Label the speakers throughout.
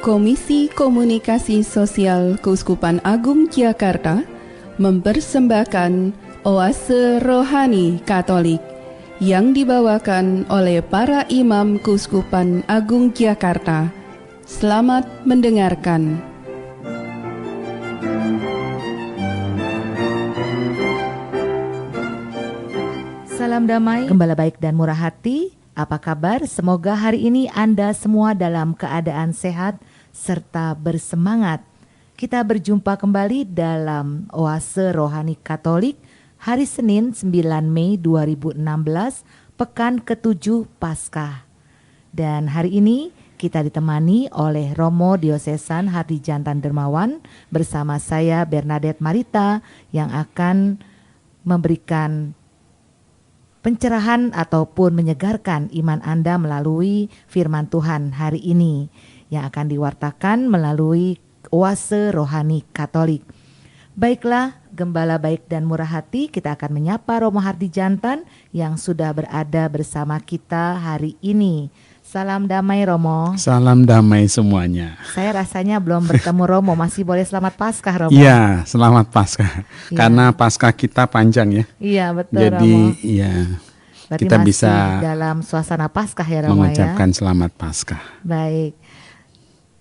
Speaker 1: Komisi Komunikasi Sosial Keuskupan Agung Jakarta mempersembahkan Oase Rohani Katolik yang dibawakan oleh para imam Keuskupan Agung Jakarta. Selamat mendengarkan.
Speaker 2: Salam damai, gembala baik dan murah hati. Apa kabar? Semoga hari ini Anda semua dalam keadaan sehat serta bersemangat. Kita berjumpa kembali dalam Oase Rohani Katolik hari Senin 9 Mei 2016, pekan ke-7 Paskah. Dan hari ini kita ditemani oleh Romo Diosesan Hardijantan Dermawan bersama saya Bernadette Marita yang akan memberikan pencerahan ataupun menyegarkan iman Anda melalui firman Tuhan hari ini yang akan diwartakan melalui Oase Rohani Katolik. Baiklah, gembala baik dan murah hati, kita akan menyapa Romo Hardijantan yang sudah berada bersama kita hari ini. Salam damai Romo.
Speaker 3: Salam damai semuanya.
Speaker 2: Saya rasanya belum bertemu Romo, masih boleh selamat Paskah Romo?
Speaker 3: Iya, selamat Paskah. Ya. Karena Paskah kita panjang ya.
Speaker 2: Iya betul.
Speaker 3: Jadi
Speaker 2: Romo.
Speaker 3: Iya.
Speaker 2: Berarti
Speaker 3: kita
Speaker 2: masih
Speaker 3: bisa
Speaker 2: dalam suasana Paskah ya Romo
Speaker 3: mengucapkan
Speaker 2: ya.
Speaker 3: selamat Paskah.
Speaker 2: Baik.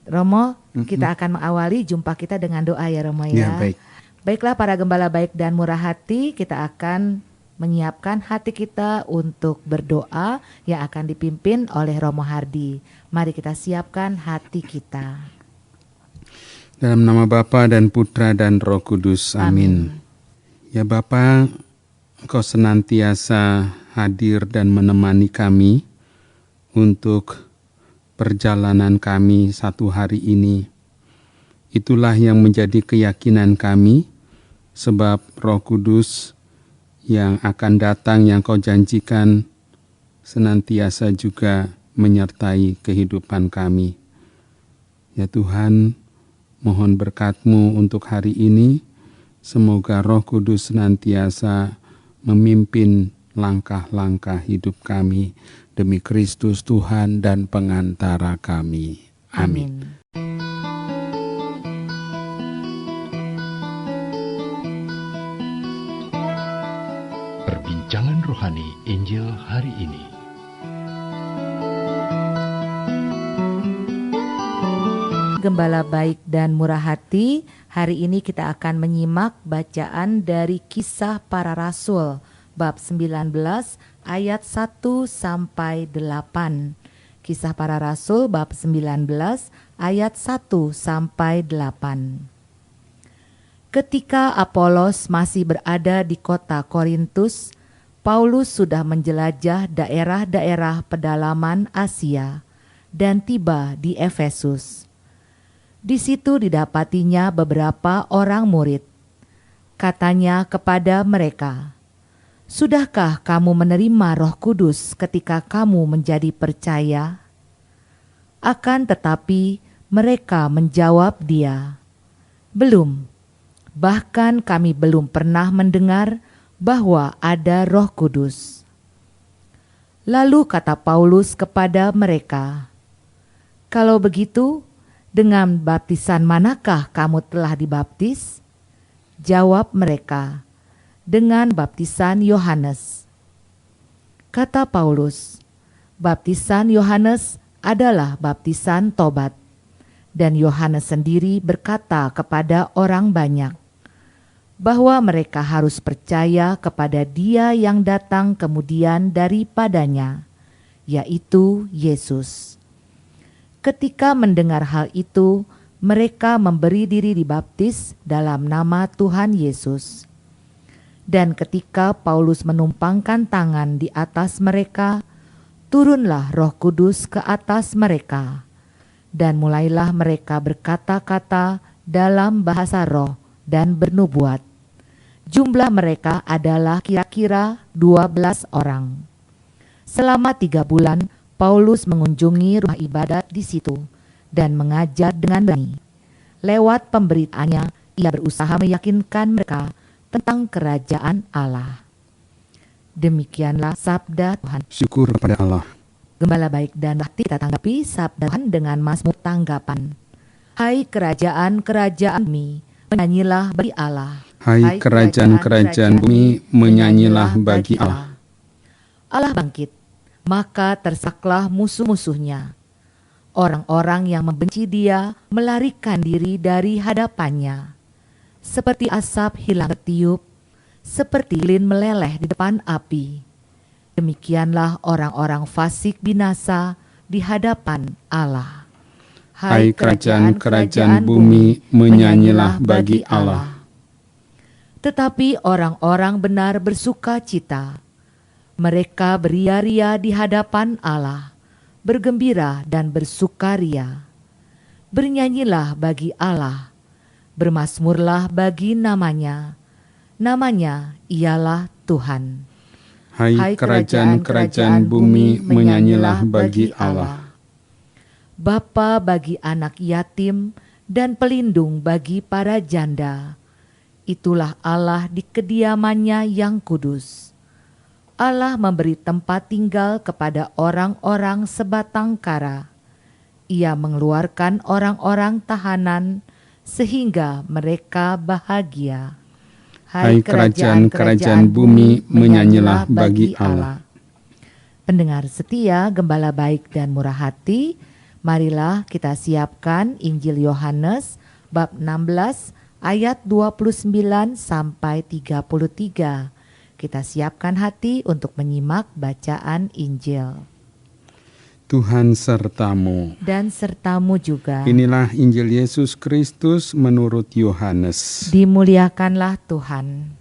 Speaker 2: Romo, kita akan mengawali jumpa kita dengan doa ya Romo ya.
Speaker 3: Ya, baik.
Speaker 2: Baiklah para gembala baik dan murah hati, kita akan menyiapkan hati kita untuk berdoa yang akan dipimpin oleh Romo Hardi. Mari kita siapkan hati kita.
Speaker 3: Dalam nama Bapa dan Putra dan Roh Kudus, amin. Ya Bapa, Engkau senantiasa hadir dan menemani kami untuk perjalanan kami satu hari ini. Itulah yang menjadi keyakinan kami, sebab Roh Kudus yang akan datang yang Kau janjikan senantiasa juga menyertai kehidupan kami. Ya Tuhan, mohon berkat-Mu untuk hari ini. Semoga Roh Kudus senantiasa memimpin langkah-langkah hidup kami demi Kristus Tuhan dan pengantara kami. Amin.
Speaker 4: Perbincangan Rohani Injil hari ini.
Speaker 2: Gembala baik dan murah hati, hari ini kita akan menyimak bacaan dari Kisah Para Rasul bab 19 ayat 1 sampai 8. Kisah Para Rasul bab 19 ayat 1 sampai 8. Ketika Apolos masih berada di kota Korintus, Paulus sudah menjelajah daerah-daerah pedalaman Asia dan tiba di Efesus. Di situ didapatinya beberapa orang murid. Katanya kepada mereka, "Sudahkah kamu menerima Roh Kudus ketika kamu menjadi percaya?" Akan tetapi mereka menjawab dia, "Belum. Bahkan kami belum pernah mendengar bahwa ada Roh Kudus." Lalu kata Paulus kepada mereka, "Kalau begitu, dengan baptisan manakah kamu telah dibaptis?" Jawab mereka, "Dengan baptisan Yohanes." Kata Paulus, "Baptisan Yohanes adalah baptisan tobat." Dan Yohanes sendiri berkata kepada orang banyak bahwa mereka harus percaya kepada Dia yang datang kemudian daripadanya, yaitu Yesus. Ketika mendengar hal itu, mereka memberi diri dibaptis dalam nama Tuhan Yesus. Dan ketika Paulus menumpangkan tangan di atas mereka, turunlah Roh Kudus ke atas mereka. Dan mulailah mereka berkata-kata dalam bahasa roh dan bernubuat. Jumlah mereka adalah kira-kira 12 orang. Selama 3 bulan, Paulus mengunjungi rumah ibadat di situ dan mengajar dengan berani. Lewat pemberitaannya, ia berusaha meyakinkan mereka tentang kerajaan Allah. Demikianlah sabda Tuhan.
Speaker 3: Syukur kepada Allah.
Speaker 2: Gembala baik dan hati kita tanggapi sabda Tuhan dengan mazmur tanggapan. Hai kerajaan-kerajaan bumi, menyanyilah bagi Allah.
Speaker 3: Hai kerajaan-kerajaan bumi, menyanyilah bagi Allah.
Speaker 2: Allah bangkit, maka tersaklah musuh-musuhnya. Orang-orang yang membenci Dia melarikan diri dari hadapannya. Seperti asap hilang tertiup, seperti lilin meleleh di depan api. Demikianlah orang-orang fasik binasa di hadapan Allah.
Speaker 3: Hai kerajaan-kerajaan bumi, menyanyilah bagi Allah.
Speaker 2: Tetapi orang-orang benar bersuka cita. Mereka beria-ria di hadapan Allah, bergembira dan bersukaria. Bernyanyilah bagi Allah, bermazmurlah bagi namanya. Namanya ialah Tuhan.
Speaker 3: Hai kerajaan-kerajaan bumi, menyanyilah bagi Allah.
Speaker 2: Bapa bagi anak yatim dan pelindung bagi para janda. Itulah Allah di kediamannya yang kudus. Allah memberi tempat tinggal kepada orang-orang sebatang kara. Ia mengeluarkan orang-orang tahanan sehingga mereka bahagia.
Speaker 3: Hai kerajaan-kerajaan bumi, menyanyilah bagi Allah.
Speaker 2: Pendengar setia, gembala baik dan murah hati, marilah kita siapkan Injil Yohanes bab 16 ayat 29 sampai 33. Kita siapkan hati untuk menyimak bacaan Injil.
Speaker 3: Tuhan sertamu.
Speaker 2: Dan sertamu juga.
Speaker 3: Inilah Injil Yesus Kristus menurut Yohanes.
Speaker 2: Dimuliakanlah Tuhan.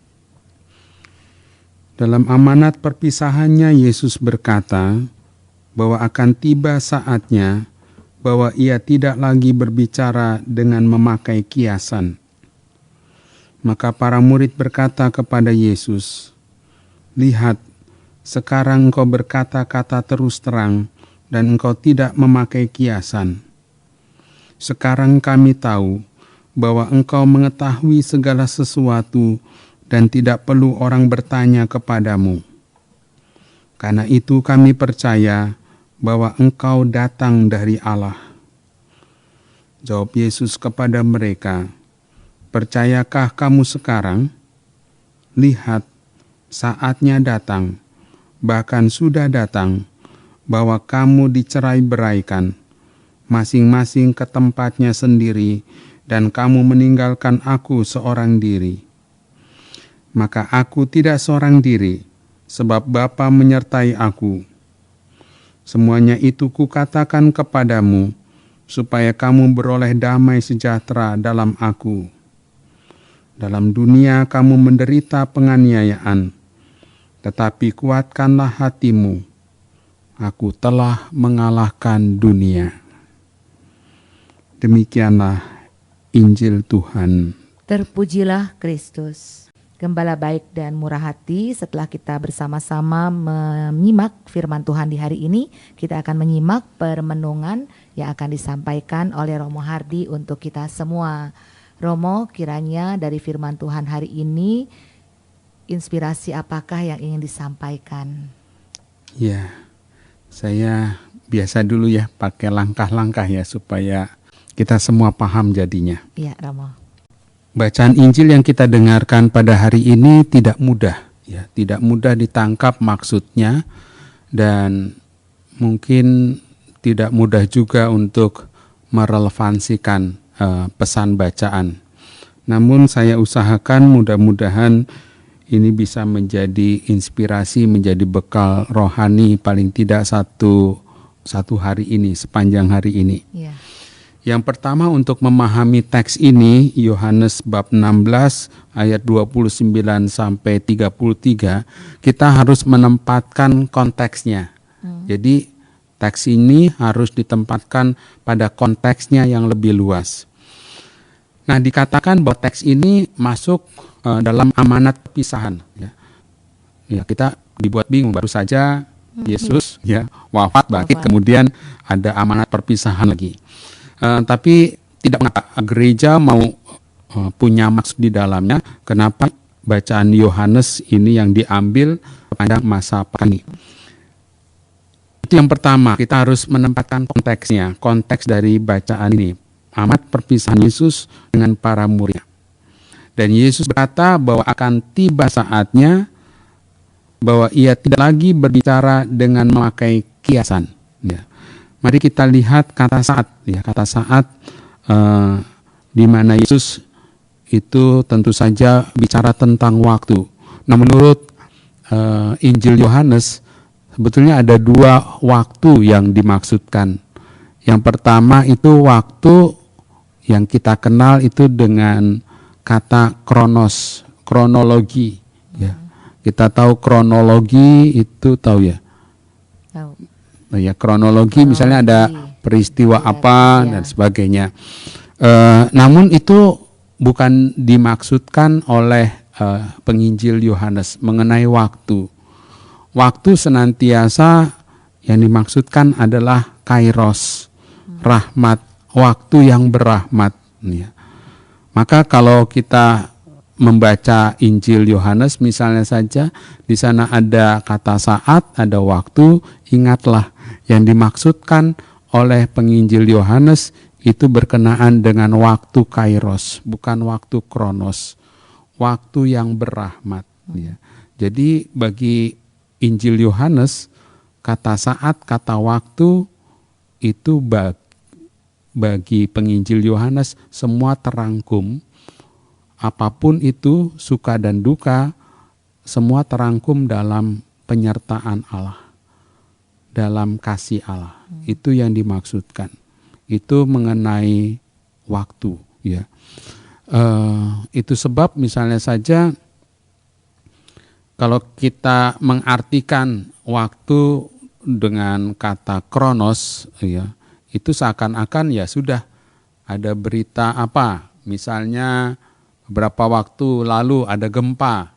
Speaker 3: Dalam amanat perpisahannya Yesus berkata bahwa akan tiba saatnya bahwa ia tidak lagi berbicara dengan memakai kiasan. Maka para murid berkata kepada Yesus, "Lihat, sekarang engkau berkata-kata terus terang dan engkau tidak memakai kiasan. Sekarang kami tahu bahwa engkau mengetahui segala sesuatu dan tidak perlu orang bertanya kepadamu. Karena itu kami percaya bahwa engkau datang dari Allah." Jawab Yesus kepada mereka, "Percayakah kamu sekarang? Lihat, saatnya datang, bahkan sudah datang, bahwa kamu dicerai-beraikan, masing-masing ke tempatnya sendiri, dan kamu meninggalkan aku seorang diri. Maka aku tidak seorang diri, sebab Bapa menyertai aku. Semuanya itu kukatakan kepadamu, supaya kamu beroleh damai sejahtera dalam aku. Dalam dunia kamu menderita penganiayaan, tetapi kuatkanlah hatimu. Aku telah mengalahkan dunia." Demikianlah Injil Tuhan.
Speaker 2: Terpujilah Kristus. Gembala baik dan murah hati, setelah kita bersama-sama menyimak firman Tuhan di hari ini, kita akan menyimak permenungan yang akan disampaikan oleh Romo Hardi untuk kita semua. Romo, kiranya dari firman Tuhan hari ini, inspirasi apakah yang ingin disampaikan?
Speaker 3: Ya, saya biasa dulu ya pakai langkah-langkah ya supaya kita semua paham jadinya.
Speaker 2: Iya, Romo.
Speaker 3: Bacaan Injil yang kita dengarkan pada hari ini tidak mudah, ya, tidak mudah ditangkap maksudnya dan mungkin tidak mudah juga untuk merelevansikan pesan bacaan. Namun saya usahakan mudah-mudahan ini bisa menjadi inspirasi, menjadi bekal rohani paling tidak satu hari ini, sepanjang hari ini.
Speaker 2: Yeah.
Speaker 3: Yang pertama untuk memahami teks ini, Yohanes bab 16 ayat 29 sampai 33, kita harus menempatkan konteksnya. Jadi teks ini harus ditempatkan pada konteksnya yang lebih luas. Nah, dikatakan bahwa teks ini masuk dalam amanat perpisahan. Ya, kita dibuat bingung, baru saja Yesus wafat, bangkit, kemudian ada amanat perpisahan lagi. Tapi tidak mengapa gereja mau punya maksud di dalamnya. Kenapa bacaan Yohanes ini yang diambil pada masa ini? Itu yang pertama, kita harus menempatkan konteksnya, konteks dari bacaan ini. amat perpisahan Yesus dengan para murid. Dan Yesus berkata bahwa akan tiba saatnya bahwa ia tidak lagi berbicara dengan memakai kiasan. Ya. Mari kita lihat kata saat, ya, kata saat di mana Yesus itu tentu saja bicara tentang waktu. Nah, menurut Injil Yohanes sebetulnya ada 2 waktu yang dimaksudkan. Yang pertama itu waktu yang kita kenal itu dengan kata kronos, kronologi. Ya. Kita tahu kronologi itu tahu ya.
Speaker 2: Tahu.
Speaker 3: Ya, kronologi misalnya ada peristiwa apa dan sebagainya. Namun itu bukan dimaksudkan oleh penginjil Yohanes mengenai waktu. Waktu senantiasa yang dimaksudkan adalah kairos, rahmat, waktu yang berahmat. Ya. Maka kalau kita membaca Injil Yohanes misalnya saja, di sana ada kata saat, ada waktu, ingatlah yang dimaksudkan oleh penginjil Yohanes itu berkenaan dengan waktu kairos, bukan waktu kronos, waktu yang berahmat. Ya. Jadi bagi Injil Yohanes, kata saat, kata waktu itu bagi penginjil Yohanes semua terangkum, apapun itu suka dan duka, semua terangkum dalam penyertaan Allah, dalam kasih Allah. Itu yang dimaksudkan. Itu mengenai waktu, ya. Itu sebab misalnya saja kalau kita mengartikan waktu dengan kata kronos, ya, itu seakan-akan ya sudah ada berita apa, misalnya beberapa waktu lalu ada gempa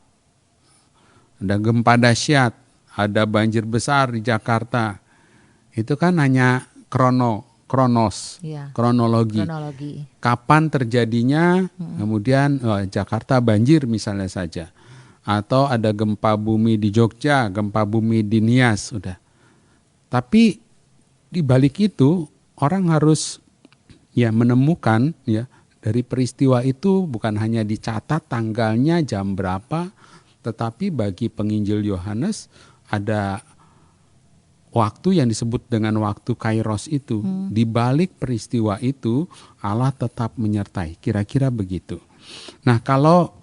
Speaker 3: dahsyat, ada banjir besar di Jakarta. Itu kan hanya kronos, ya, kronologi. Kapan terjadinya, kemudian Jakarta banjir misalnya saja. Atau ada gempa bumi di Jogja, gempa bumi di Nias, sudah. Tapi di balik itu orang harus ya menemukan ya dari peristiwa itu bukan hanya dicatat tanggalnya jam berapa, tetapi bagi penginjil Yohanes ada waktu yang disebut dengan waktu kairos itu. Di balik peristiwa itu Allah tetap menyertai, kira-kira begitu. Nah, kalau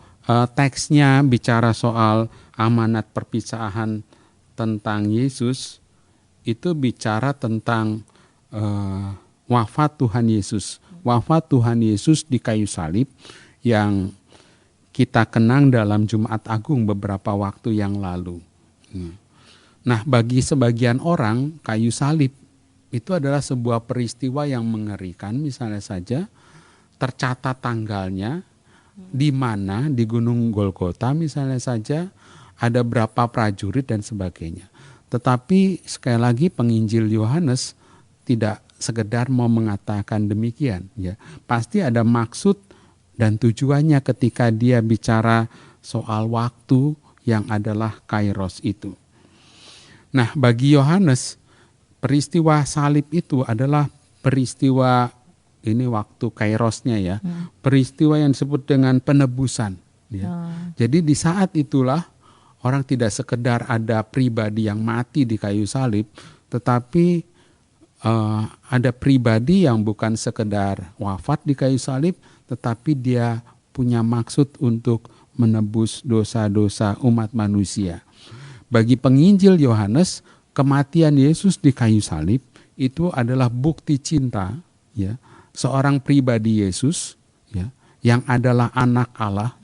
Speaker 3: teksnya bicara soal amanat perpisahan tentang Yesus, itu bicara tentang wafat Tuhan Yesus. Wafat Tuhan Yesus di kayu salib yang kita kenang dalam Jumat Agung beberapa waktu yang lalu. Nah, bagi sebagian orang kayu salib itu adalah sebuah peristiwa yang mengerikan. Misalnya saja tercatat tanggalnya di mana di Gunung Golgota misalnya saja ada berapa prajurit dan sebagainya. Tetapi sekali lagi penginjil Yohanes tidak sekedar mau mengatakan demikian, ya. Pasti ada maksud dan tujuannya ketika dia bicara soal waktu yang adalah kairos itu. Nah, bagi Yohanes peristiwa salib itu adalah peristiwa ini waktu kairosnya, ya. Peristiwa yang disebut dengan penebusan, ya. Jadi di saat itulah orang tidak sekedar ada pribadi yang mati di kayu salib, tetapi ada pribadi yang bukan sekedar wafat di kayu salib, tetapi dia punya maksud untuk menebus dosa-dosa umat manusia. Bagi penginjil Yohanes, kematian Yesus di kayu salib itu adalah bukti cinta, ya, seorang pribadi Yesus, ya, yang adalah anak Allah,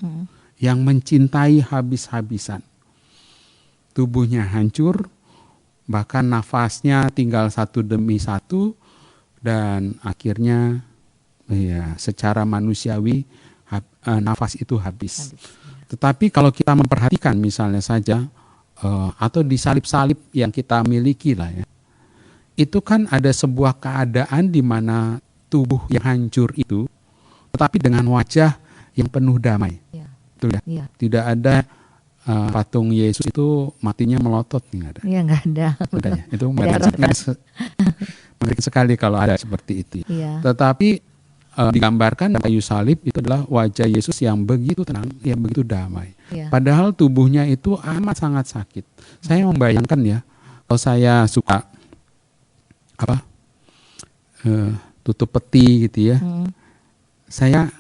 Speaker 3: yang mencintai habis-habisan. Tubuhnya hancur, bahkan nafasnya tinggal satu demi satu, dan akhirnya ya secara manusiawi nafas itu habis. Tetapi kalau kita memperhatikan misalnya saja atau di salib-salib yang kita miliki lah, ya, itu kan ada sebuah keadaan di mana tubuh yang hancur itu, tetapi dengan wajah yang penuh damai. Ya. Betul ya? Ya. Tidak ada patung Yesus itu matinya melotot, nggak ada.
Speaker 2: Iya, nggak ada.
Speaker 3: Ya? Itu mengerikan sekali kalau ada seperti itu. Ya. Tetapi digambarkan kayu salib itu adalah wajah Yesus yang begitu tenang, yang begitu damai.
Speaker 2: Ya.
Speaker 3: Padahal tubuhnya itu amat sangat sakit. Saya membayangkan ya, kalau saya suka tutup peti gitu ya, saya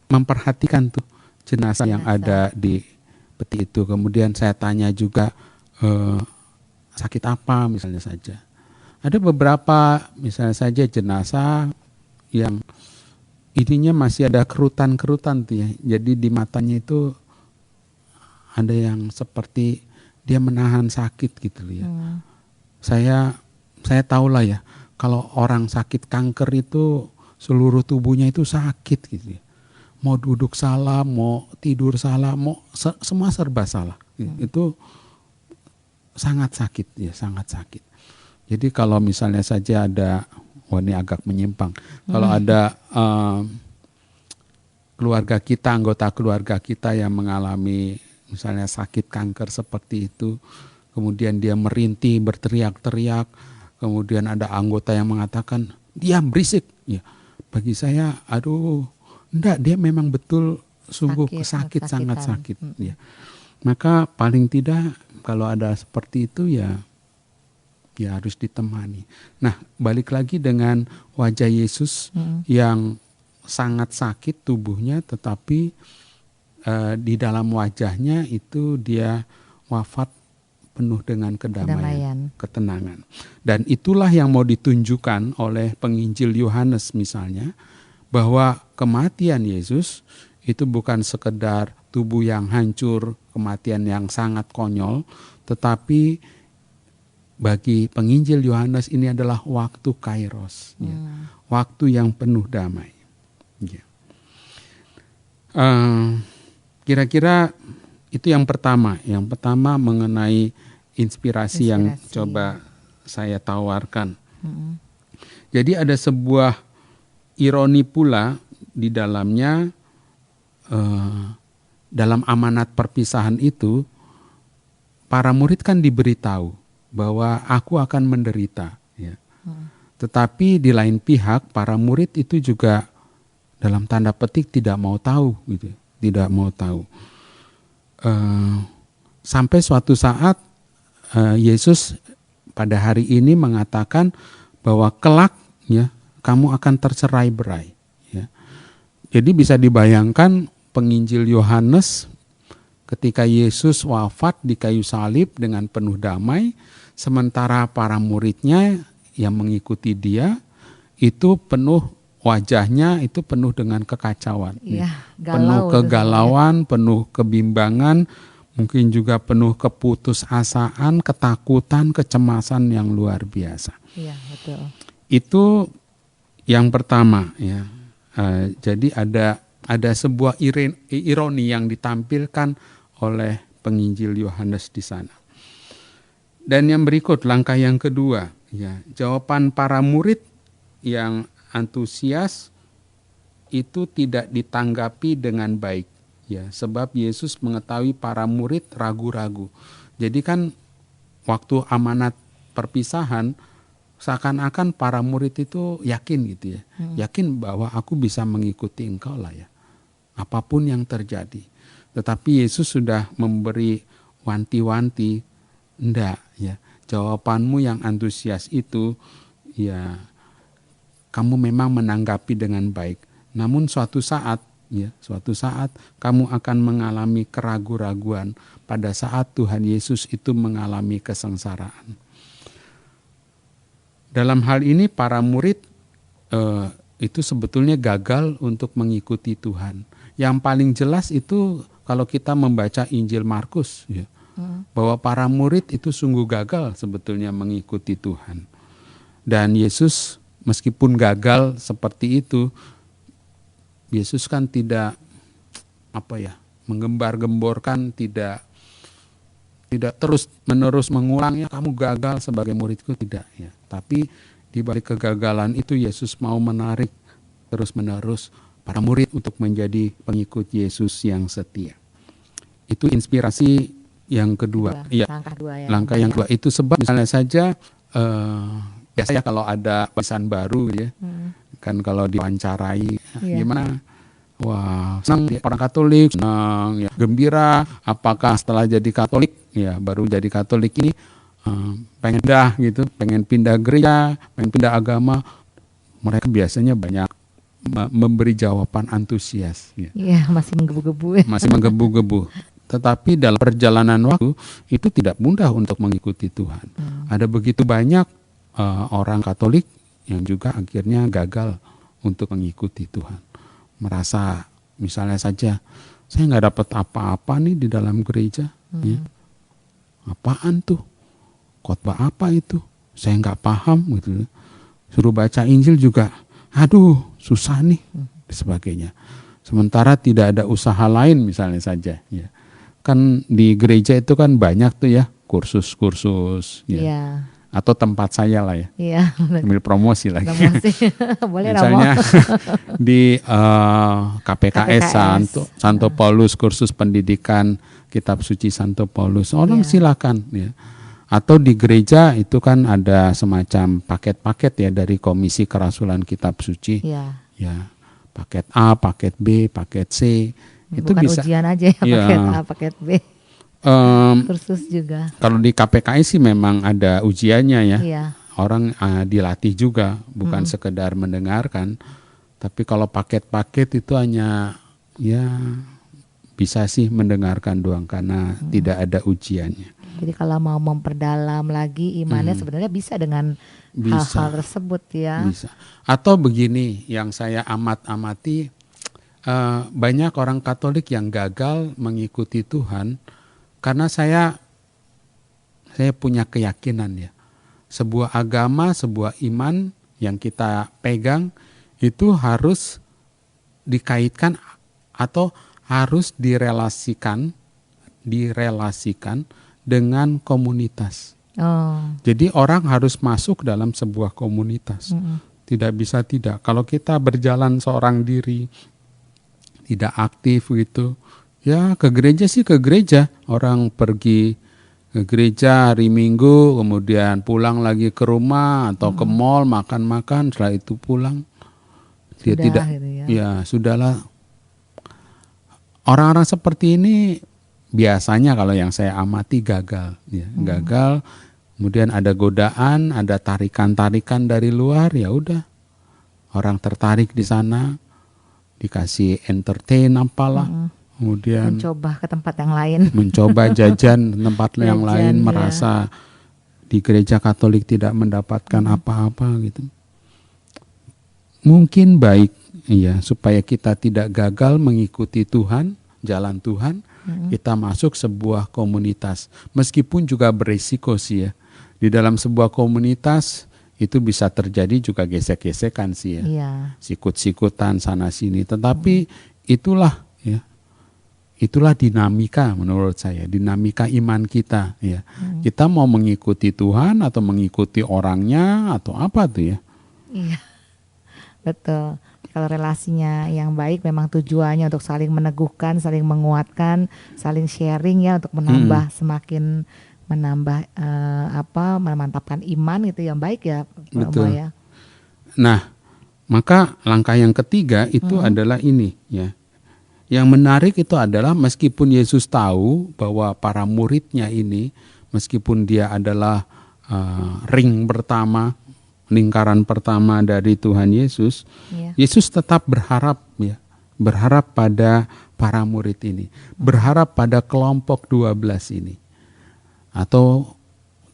Speaker 3: memperhatikan tuh jenazah yang ada di peti itu. Kemudian saya tanya juga sakit apa misalnya saja. Ada beberapa misalnya saja jenazah yang ininya masih ada kerutan-kerutan tuh ya. Jadi di matanya itu ada yang seperti dia menahan sakit gitu loh ya. Saya tahulah ya, kalau orang sakit kanker itu seluruh tubuhnya itu sakit gitu ya. Mau duduk salah, mau tidur salah, mau semua serba salah. Itu sangat sakit ya, sangat sakit. Jadi kalau misalnya saja ada, ini agak menyimpang. Kalau ada keluarga kita, anggota keluarga kita yang mengalami misalnya sakit kanker seperti itu, kemudian dia merintih, berteriak-teriak, kemudian ada anggota yang mengatakan, diam, berisik. Ya, bagi saya, enggak, dia memang betul sungguh sakit, sangat sakit. Ya. Maka paling tidak kalau ada seperti itu ya harus ditemani. Nah, balik lagi dengan wajah Yesus yang sangat sakit tubuhnya, tetapi di dalam wajahnya itu dia wafat penuh dengan kedamaian, ketenangan. Dan itulah yang mau ditunjukkan oleh penginjil Yohanes misalnya, bahwa kematian Yesus itu bukan sekedar tubuh yang hancur, kematian yang sangat konyol, tetapi bagi penginjil Yohanes ini adalah waktu kairos, ya. Waktu yang penuh damai. Ya. Kira-kira itu yang pertama. Yang pertama mengenai inspirasi yang coba saya tawarkan. Jadi ada sebuah ironi pula di dalamnya, dalam amanat perpisahan itu, para murid kan diberitahu bahwa aku akan menderita. Ya. Tetapi di lain pihak para murid itu juga dalam tanda petik tidak mau tahu, gitu. Tidak mau tahu. Sampai suatu saat Yesus pada hari ini mengatakan bahwa kelak ya kamu akan tercerai-berai. Ya. Jadi bisa dibayangkan penginjil Yohanes ketika Yesus wafat di kayu salib dengan penuh damai, sementara para muridnya yang mengikuti dia itu penuh, wajahnya itu penuh dengan kekacauan.
Speaker 2: Ya,
Speaker 3: penuh kegalauan, penuh kebimbangan, mungkin juga penuh keputusasaan, ketakutan, kecemasan yang luar biasa.
Speaker 2: Iya, betul.
Speaker 3: Itu yang pertama ya. Jadi ada sebuah ironi yang ditampilkan oleh penginjil Yohanes di sana. Dan yang berikut, langkah yang kedua, ya, jawaban para murid yang antusias itu tidak ditanggapi dengan baik, ya, sebab Yesus mengetahui para murid ragu-ragu. Jadi kan waktu amanat perpisahan, seakan-akan para murid itu yakin gitu ya, yakin bahwa aku bisa mengikuti engkau lah ya, apapun yang terjadi. Tetapi Yesus sudah memberi wanti-wanti, enggak ya, jawabanmu yang antusias itu ya kamu memang menanggapi dengan baik. Namun suatu saat kamu akan mengalami keraguan-raguan pada saat Tuhan Yesus itu mengalami kesengsaraan. Dalam hal ini para murid itu sebetulnya gagal untuk mengikuti Tuhan. Yang paling jelas itu kalau kita membaca Injil Markus, ya, bahwa para murid itu sungguh gagal sebetulnya mengikuti Tuhan. Dan Yesus meskipun gagal seperti itu, Yesus kan tidak menggembar-gemborkan, tidak terus-menerus mengulang, ya kamu gagal sebagai muridku, tidak ya. Tapi di balik kegagalan itu Yesus mau menarik terus-menerus para murid untuk menjadi pengikut Yesus yang setia. Itu inspirasi yang kedua. Iya. Langkah yang kedua itu sebab misalnya saja biasanya kalau ada pesan baru ya, kan kalau diwawancarai
Speaker 2: Iya.
Speaker 3: Gimana? Wah, senang ya, orang Katolik, senang, ya, gembira. Apakah setelah jadi Katolik, ya baru jadi Katolik ini pengen gitu, pengen pindah gereja, pengen pindah agama? Mereka biasanya banyak memberi jawaban antusias. Ya.
Speaker 2: Iya, masih menggebu-gebu.
Speaker 3: Masih menggebu-gebu. Tetapi dalam perjalanan waktu itu tidak mudah untuk mengikuti Tuhan. Ada begitu banyak orang Katolik yang juga akhirnya gagal untuk mengikuti Tuhan. Merasa misalnya saja saya nggak dapat apa-apa nih di dalam gereja, ya. Apaan tuh? Khotbah apa itu? Saya nggak paham gitu. Suruh baca Injil juga, aduh susah nih, dan sebagainya. Sementara tidak ada usaha lain misalnya saja, ya. Kan di gereja itu kan banyak tuh ya kursus-kursus, ya.
Speaker 2: Iya.
Speaker 3: Atau tempat saya lah ya.
Speaker 2: Iya.
Speaker 3: Ambil promosi lagi.
Speaker 2: Promosi. Boleh
Speaker 3: Misalnya di
Speaker 2: KPKS.
Speaker 3: KPKS Santo Paulus, kursus pendidikan Kitab Suci Santo Paulus. Orang silakan ya. Atau di gereja itu kan ada semacam paket-paket ya dari Komisi Kerasulan Kitab Suci.
Speaker 2: Iya.
Speaker 3: Ya, paket A, paket B, paket C. Itu
Speaker 2: bukan
Speaker 3: bisa
Speaker 2: ujian aja ya, paket A, paket B. Kursus juga.
Speaker 3: Kalau di KPKS sih memang ada ujiannya ya.
Speaker 2: Iya.
Speaker 3: Orang dilatih juga, bukan sekedar mendengarkan. Tapi kalau paket-paket itu hanya ya bisa sih mendengarkan doang karena tidak ada ujiannya.
Speaker 2: Jadi kalau mau memperdalam lagi imannya sebenarnya bisa dengan hal-hal tersebut ya.
Speaker 3: Bisa. Atau begini yang saya amati, banyak orang Katolik yang gagal mengikuti Tuhan karena saya punya keyakinan ya. Sebuah agama, sebuah iman yang kita pegang itu harus dikaitkan atau harus direlasikan dengan komunitas. Jadi orang harus masuk dalam sebuah komunitas. Tidak bisa tidak. Kalau kita berjalan seorang diri, tidak aktif gitu, ya ke gereja sih ke gereja. Orang pergi ke gereja hari Minggu, kemudian pulang lagi ke rumah atau ke mall makan-makan, setelah itu pulang. Dia tidak,
Speaker 2: gitu
Speaker 3: ya sudahlah. Orang-orang seperti ini biasanya kalau yang saya amati gagal, ya gagal. Kemudian ada godaan, ada tarikan-tarikan dari luar, ya udah orang tertarik di sana, dikasih entertain apalah, kemudian
Speaker 2: mencoba ke tempat yang lain,
Speaker 3: mencoba jajan tempat yang lain, merasa di gereja Katolik tidak mendapatkan apa-apa gitu. Mungkin baik ya supaya kita tidak gagal mengikuti Tuhan, jalan Tuhan. Kita masuk sebuah komunitas, meskipun juga berisiko sih ya. Di dalam sebuah komunitas itu bisa terjadi juga gesek-gesekan sih ya, sikut-sikutan sana sini. Tetapi itulah ya, itulah dinamika menurut saya, dinamika iman kita ya. Kita mau mengikuti Tuhan atau mengikuti orangnya atau apa tuh ya?
Speaker 2: Iya, betul. Kalau relasinya yang baik memang tujuannya untuk saling meneguhkan, saling menguatkan, saling sharing ya untuk menambah semakin menambah memantapkan iman itu yang baik ya.
Speaker 3: Betul.
Speaker 2: Ya.
Speaker 3: Nah, maka langkah yang ketiga itu adalah ini ya. Yang menarik itu adalah meskipun Yesus tahu bahwa para muridnya ini meskipun dia adalah ring pertama, lingkaran pertama dari Tuhan Yesus, Yesus tetap berharap ya, berharap pada para murid ini, berharap pada kelompok 12 ini. Atau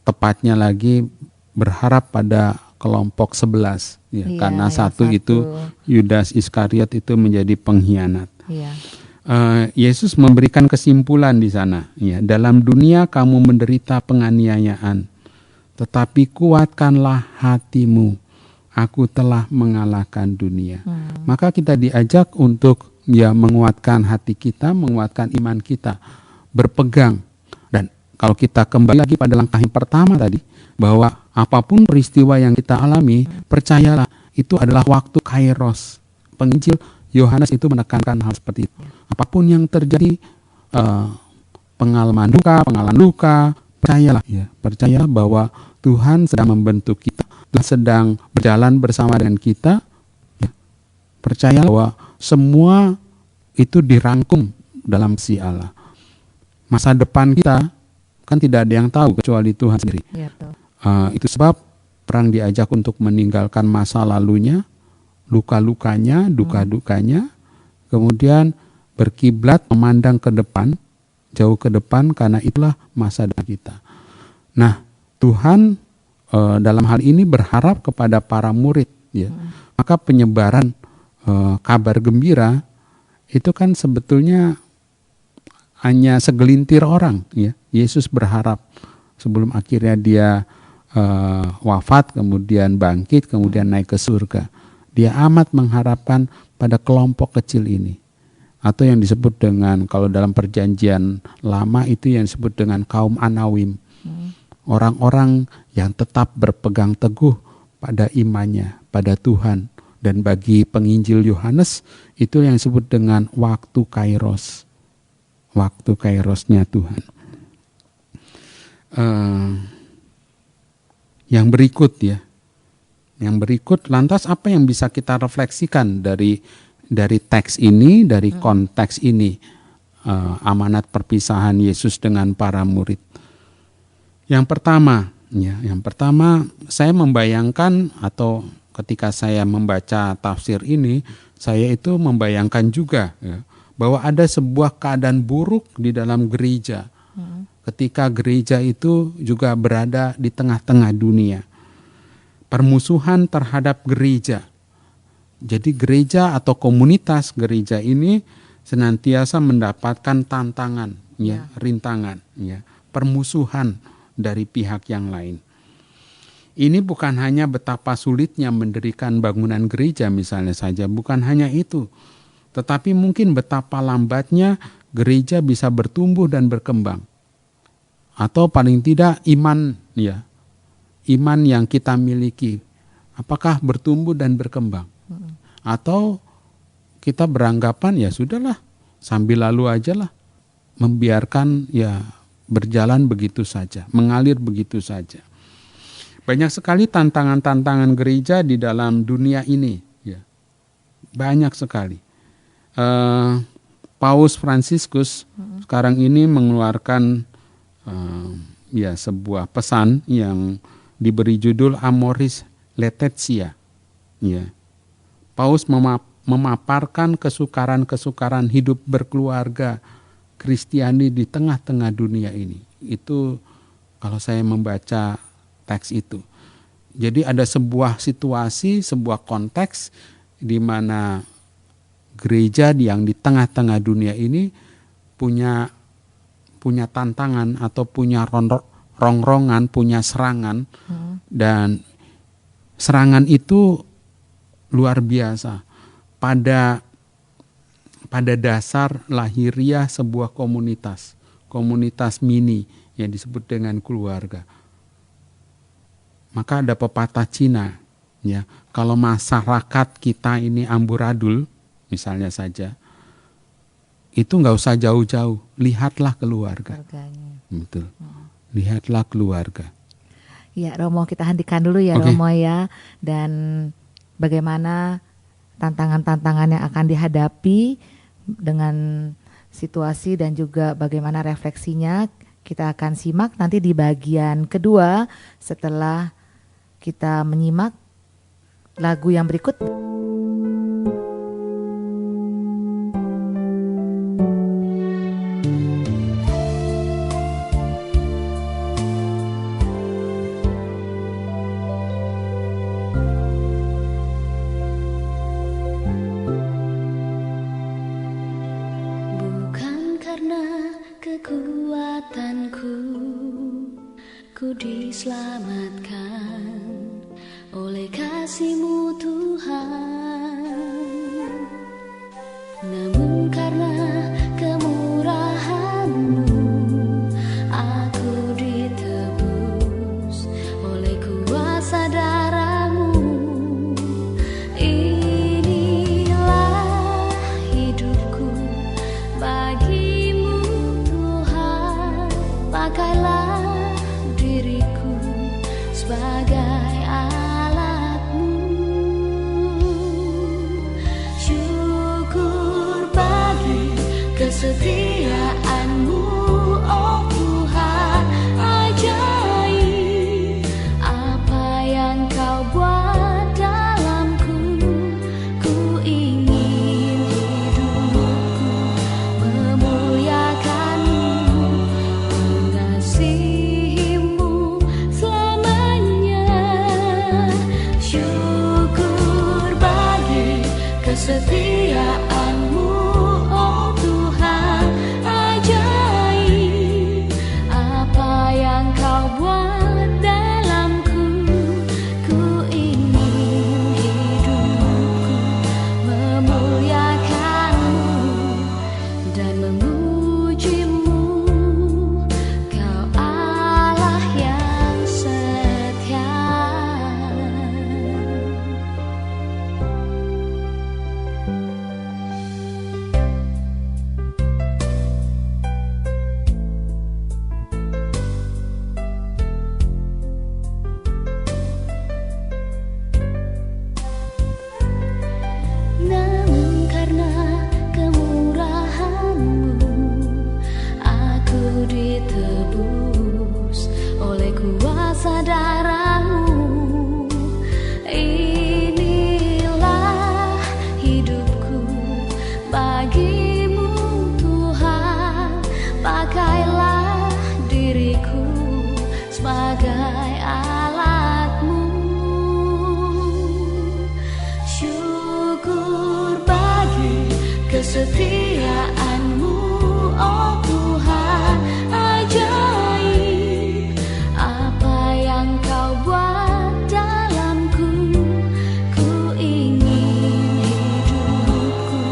Speaker 3: tepatnya lagi berharap pada kelompok 11 ya, karena satu itu Yudas Iskariot itu menjadi pengkhianat. Yesus memberikan kesimpulan di sana ya, dalam dunia kamu menderita penganiayaan, tetapi kuatkanlah hatimu, aku telah mengalahkan dunia. Maka kita diajak untuk ya menguatkan hati kita, menguatkan iman kita, berpegang. Dan kalau kita kembali lagi pada langkah yang pertama tadi, bahwa apapun peristiwa yang kita alami, percayalah itu adalah waktu kairos. Penginjil Yohanes itu menekankan hal seperti itu. Apapun yang terjadi, pengalaman luka, percayalah bahwa Tuhan sedang membentuk kita, Tuhan sedang berjalan bersama dengan kita, ya, Percaya bahwa semua itu dirangkum dalam si Allah. Masa depan kita kan tidak ada yang tahu kecuali Tuhan sendiri.
Speaker 2: Ya, betul.
Speaker 3: Itu sebab perang diajak untuk meninggalkan masa lalunya, luka-lukanya, duka-dukanya, kemudian berkiblat memandang ke depan, jauh ke depan, karena itulah masa depan kita. Nah, Tuhan dalam hal ini berharap kepada para murid, ya. Maka penyebaran kabar gembira itu kan sebetulnya hanya segelintir orang, ya. Yesus berharap sebelum akhirnya dia wafat, kemudian bangkit, kemudian naik ke surga. Dia amat mengharapkan pada kelompok kecil ini, atau yang disebut dengan, kalau dalam perjanjian lama itu yang disebut dengan kaum Anawim. Orang-orang yang tetap berpegang teguh pada imannya, pada Tuhan. Dan bagi penginjil Yohanes itu yang disebut dengan waktu kairos. Waktu kairosnya Tuhan. Yang berikut, ya. Yang berikut, lantas apa yang bisa kita refleksikan dari teks ini, dari konteks ini, amanat perpisahan Yesus dengan para murid. Yang pertama, saya membayangkan, atau ketika saya membaca tafsir ini, saya itu membayangkan juga, ya, bahwa ada sebuah keadaan buruk di dalam gereja. Ketika gereja itu juga berada di tengah-tengah dunia. Permusuhan terhadap gereja. Jadi gereja atau komunitas gereja ini senantiasa mendapatkan tantangan, ya, rintangan, ya, permusuhan dari pihak yang lain. Ini bukan hanya betapa sulitnya mendirikan bangunan gereja misalnya saja, bukan hanya itu. Tetapi mungkin betapa lambatnya gereja bisa bertumbuh dan berkembang. Atau paling tidak iman, ya, iman yang kita miliki, apakah bertumbuh dan berkembang? Atau kita beranggapan ya sudahlah, sambil lalu aja lah, membiarkan ya berjalan begitu saja, mengalir begitu saja. Banyak sekali tantangan-tantangan gereja di dalam dunia ini, ya, banyak sekali. Paus Fransiskus sekarang ini mengeluarkan ya sebuah pesan yang diberi judul Amoris Laetitia. Ya. Paus memaparkan kesukaran-kesukaran hidup berkeluarga Kristiani di tengah-tengah dunia ini. Itu kalau saya membaca teks itu. Jadi ada sebuah situasi, sebuah konteks di mana gereja yang di tengah-tengah dunia ini punya tantangan atau punya rongrongan, punya serangan, dan serangan itu luar biasa. Pada dasar lahiriah sebuah komunitas mini yang disebut dengan keluarga. Maka ada pepatah Cina, ya, kalau masyarakat kita ini amburadul, misalnya saja, itu nggak usah jauh-jauh, lihatlah keluarga. Betul. Lihatlah keluarga.
Speaker 2: Ya, Romo, kita hentikan dulu ya, Romo, ya. Dan bagaimana tantangan-tantangan yang akan dihadapi dengan situasi dan juga bagaimana refleksinya, kita akan simak nanti di bagian kedua setelah kita menyimak lagu yang berikut.
Speaker 5: Diselamatkan oleh kasih-Mu Tuhan, namun karena kemurahan-Mu aku ditebus oleh kuasa darah-Mu. Inilah hidupku bagi-Mu Tuhan, pakailah sebagai alat-Mu. kesetiaan-Mu, oh Tuhan, ajaib. Apa yang Kau buat dalamku, ku ingin hidupku memuliakan-Mu dan memuji-Mu. Kau Allah yang setia. Namun karena kemurahan-Mu, aku ditebus oleh kuasa darah-Mu. Inilah hidupku bagi-Mu, Tuhan. Pakailah diriku sebagai alat-Mu. Syukur bagi kesetiaan-Mu, oh Tuhan, ajaib. Apa yang Kau buat dalamku, ku ingin hidupku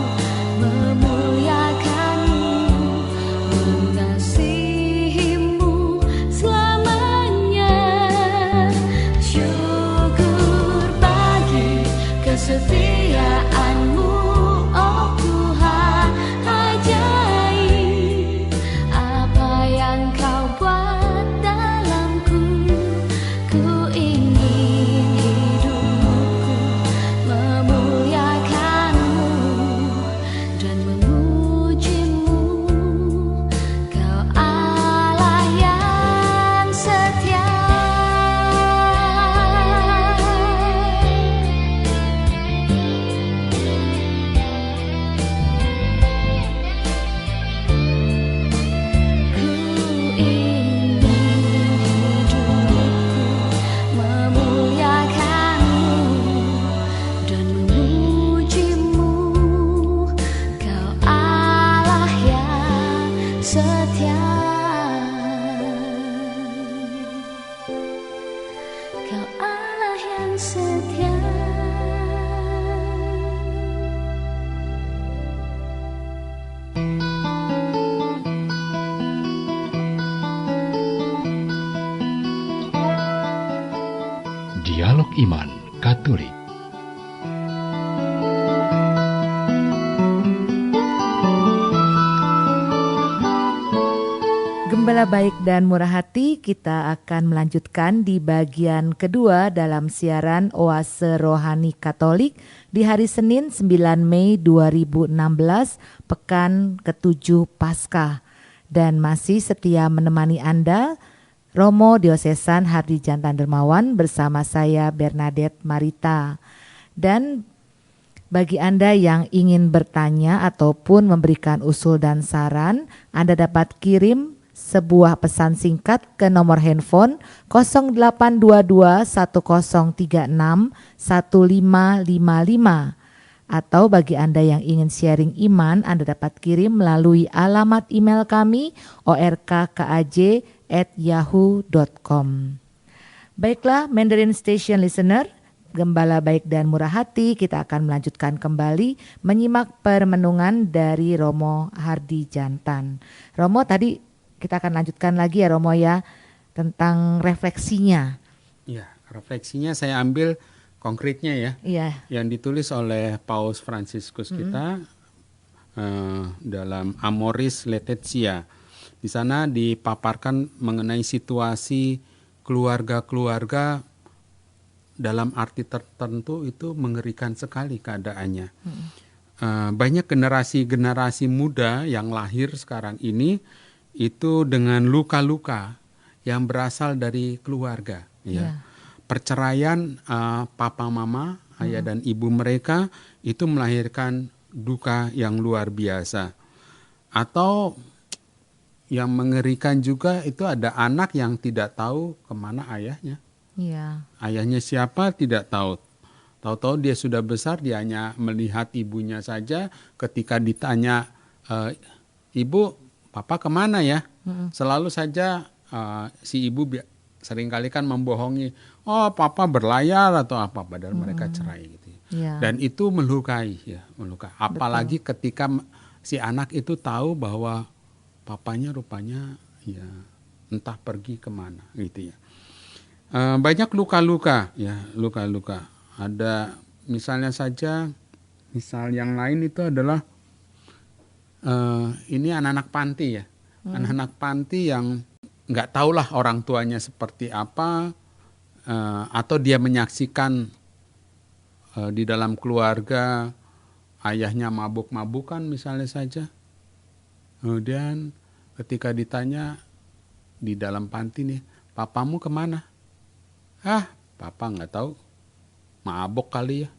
Speaker 5: memuliakan-Mu, mengasihi-Mu selamanya. Syukur bagi kesetiaan-Mu, oh Tuhan, ajaib. Apa yang Kau buat dalamku, ku ingin hidupku memuliakan-Mu dan memuji-Mu. Kau Allah yang setia. Ku ingin hidupku memuliakan-Mu dan memuji-Mu. Kau Allah yang setia. Kau Allah yang setia.
Speaker 4: Dialog Iman Katolik.
Speaker 2: Gembala baik dan murah hati, kita akan melanjutkan di bagian kedua dalam siaran Oase Rohani Katolik di hari Senin 9 Mei 2016, pekan ke-7 Paskah. Dan masih setia menemani Anda, Romo Diosesan Hardi Jantan Dermawan bersama saya Bernadette Marita. Dan bagi Anda yang ingin bertanya ataupun memberikan usul dan saran, Anda dapat kirim sebuah pesan singkat ke nomor handphone 0822 1036 1555. Atau bagi Anda yang ingin sharing iman, Anda dapat kirim melalui alamat email kami orkkaj@yahoo.com. Baiklah, Mandarin Station Listener, Gembala baik dan murah hati, kita akan melanjutkan kembali menyimak permenungan dari Romo Hardi Jantan. Romo, tadi kita akan lanjutkan lagi ya Romo ya, tentang refleksinya.
Speaker 3: Ya, refleksinya saya ambil konkretnya ya, yang ditulis oleh Paus Fransiskus kita dalam Amoris Laetitia. Di sana dipaparkan mengenai situasi keluarga-keluarga dalam arti tertentu itu mengerikan sekali keadaannya. Banyak generasi-generasi muda yang lahir sekarang ini itu dengan luka-luka yang berasal dari keluarga. Ya. Perceraian papa mama, ayah dan ibu mereka itu melahirkan duka yang luar biasa. Atau yang mengerikan juga itu ada anak yang tidak tahu kemana ayahnya. Ayahnya siapa tidak tahu. Tahu-tahu dia sudah besar, dia hanya melihat ibunya saja. Ketika ditanya, ibu, papa kemana ya? Selalu saja si ibu seringkali kan membohongi, oh papa berlayar atau apa, padahal mereka cerai gitu. Dan itu melukai, Apalagi ketika si anak itu tahu bahwa papanya rupanya ya entah pergi kemana gitu ya. Banyak luka-luka. Ada misalnya saja, misal yang lain itu adalah ini anak-anak panti ya. Anak-anak panti yang nggak tahulah orang tuanya seperti apa, atau dia menyaksikan di dalam keluarga ayahnya mabuk-mabukan misalnya saja. Kemudian ketika ditanya di dalam panti nih, papamu kemana? Papa nggak tahu, mabuk kali ya.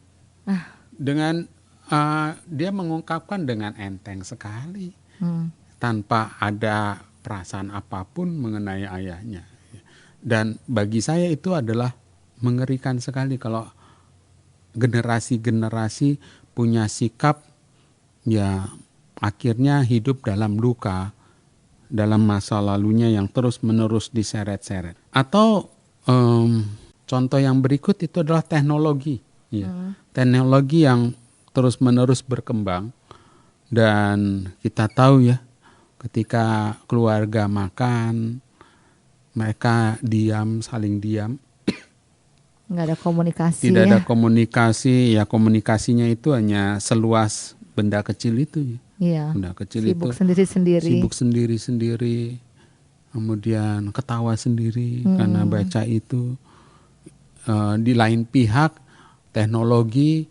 Speaker 3: Dengan dia mengungkapkan dengan enteng sekali, tanpa ada perasaan apapun mengenai ayahnya. Dan bagi saya itu adalah mengerikan sekali kalau generasi-generasi punya sikap ya akhirnya hidup dalam luka, dalam masa lalunya yang terus-menerus diseret-seret. Atau contoh yang berikut itu adalah teknologi. Teknologi yang terus-menerus berkembang, dan kita tahu ya, ketika keluarga makan, mereka diam, saling diam.
Speaker 2: Nggak ada komunikasi.
Speaker 3: Tidak ada komunikasi, ya komunikasinya itu hanya seluas benda kecil itu. Benda kecil
Speaker 2: sibuk
Speaker 3: itu
Speaker 2: sendiri-sendiri.
Speaker 3: Sibuk sendiri-sendiri. Kemudian ketawa sendiri karena baca itu. Di lain pihak, teknologi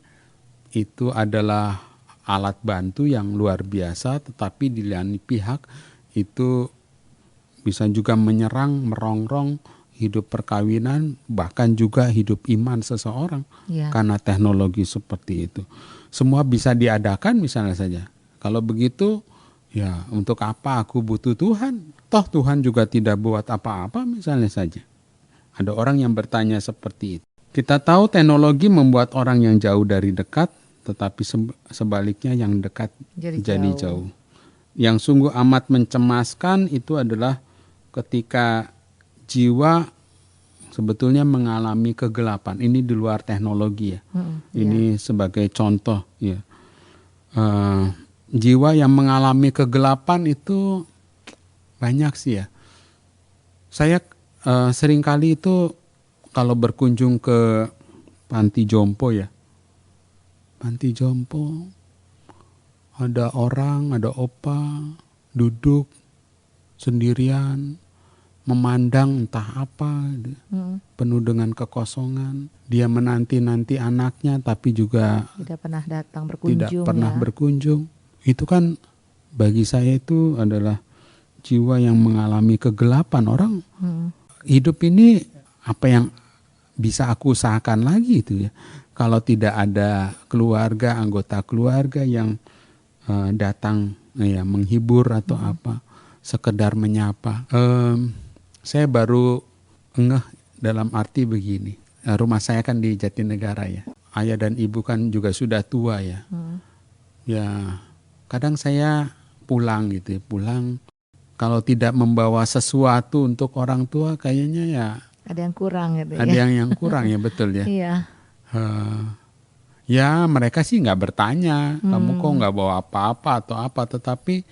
Speaker 3: itu adalah alat bantu yang luar biasa, tetapi di lain pihak itu bisa juga menyerang, merongrong hidup perkawinan, bahkan juga hidup iman seseorang karena teknologi seperti itu. Semua bisa diadakan misalnya saja. Kalau begitu, ya untuk apa aku butuh Tuhan? Toh Tuhan juga tidak buat apa-apa misalnya saja. Ada orang yang bertanya seperti itu. Kita tahu teknologi membuat orang yang jauh dari dekat, tetapi sebaliknya yang dekat jadi jauh. Yang sungguh amat mencemaskan itu adalah ketika jiwa sebetulnya mengalami kegelapan. Ini di luar teknologi ya. Ini sebagai contoh ya. Jiwa yang mengalami kegelapan itu banyak sih ya. Saya seringkali itu kalau berkunjung ke panti jompo ya. Panti jompo, ada orang, ada opa duduk sendirian, memandang entah apa, penuh dengan kekosongan. Dia menanti-nanti anaknya, tapi juga
Speaker 2: tidak pernah datang berkunjung.
Speaker 3: Berkunjung. Itu kan bagi saya itu adalah jiwa yang mengalami kegelapan. Orang hidup ini apa yang bisa aku usahakan lagi itu ya. Kalau tidak ada keluarga, anggota keluarga yang datang ya menghibur atau apa, sekedar menyapa. Saya baru ngeh dalam arti begini. Rumah saya kan di Jatinegara ya. Ayah dan ibu kan juga sudah tua ya. Ya kadang saya pulang gitu ya. Pulang kalau tidak membawa sesuatu untuk orang tua kayaknya ya.
Speaker 2: Ada yang kurang gitu ya.
Speaker 3: Ada yang kurang ya, betul ya.
Speaker 2: Iya.
Speaker 3: Ya mereka sih nggak bertanya. Kamu kok nggak bawa apa-apa atau apa. Tetapi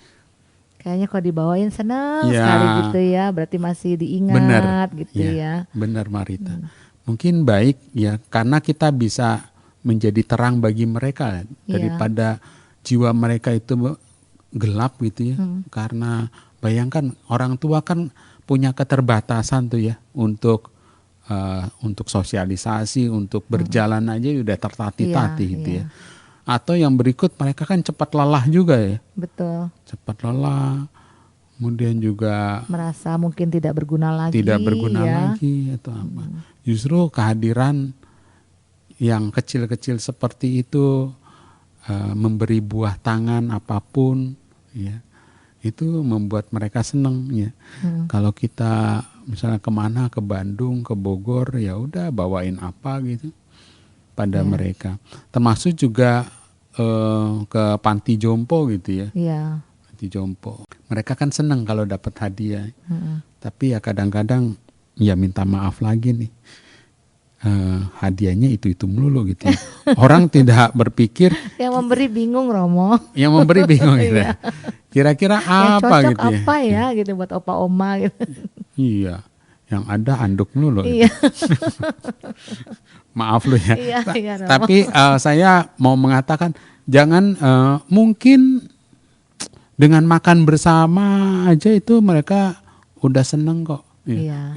Speaker 2: kayaknya kalau dibawain senang sekali gitu ya, berarti masih diingat gitu ya.
Speaker 3: Benar Marita. Mungkin baik ya karena kita bisa menjadi terang bagi mereka daripada jiwa mereka itu gelap gitu ya. Karena bayangkan orang tua kan punya keterbatasan tuh ya untuk sosialisasi, untuk berjalan aja udah tertatih-tatih gitu ya. Atau yang berikut mereka kan cepat lelah juga ya.
Speaker 2: Betul.
Speaker 3: Cepat lelah, kemudian juga
Speaker 2: merasa mungkin tidak berguna lagi.
Speaker 3: Tidak berguna lagi atau apa. Justru kehadiran yang kecil-kecil seperti itu memberi buah tangan apapun, ya, itu membuat mereka senang ya. Kalau kita misalnya kemana, ke Bandung, ke Bogor, ya udah bawain apa gitu. pada mereka. Termasuk juga ke panti jompo gitu ya.
Speaker 2: Iya.
Speaker 3: Panti jompo. Mereka kan senang kalau dapat hadiah. Tapi ya kadang-kadang ya minta maaf lagi nih. Hadiahnya itu melulu gitu ya. Orang tidak berpikir.
Speaker 2: Yang memberi bingung, Romo.
Speaker 3: Yang memberi bingung gitu ya. Kira-kira apa
Speaker 2: yang cocok
Speaker 3: gitu ya.
Speaker 2: apa ya gitu buat opa oma gitu.
Speaker 3: Iya. Yang ada anduk melulu.
Speaker 2: Iya.
Speaker 3: Maaf lu ya.
Speaker 2: Iya, Romo.
Speaker 3: Tapi saya mau mengatakan jangan mungkin dengan makan bersama aja itu mereka udah seneng kok.
Speaker 2: Iya.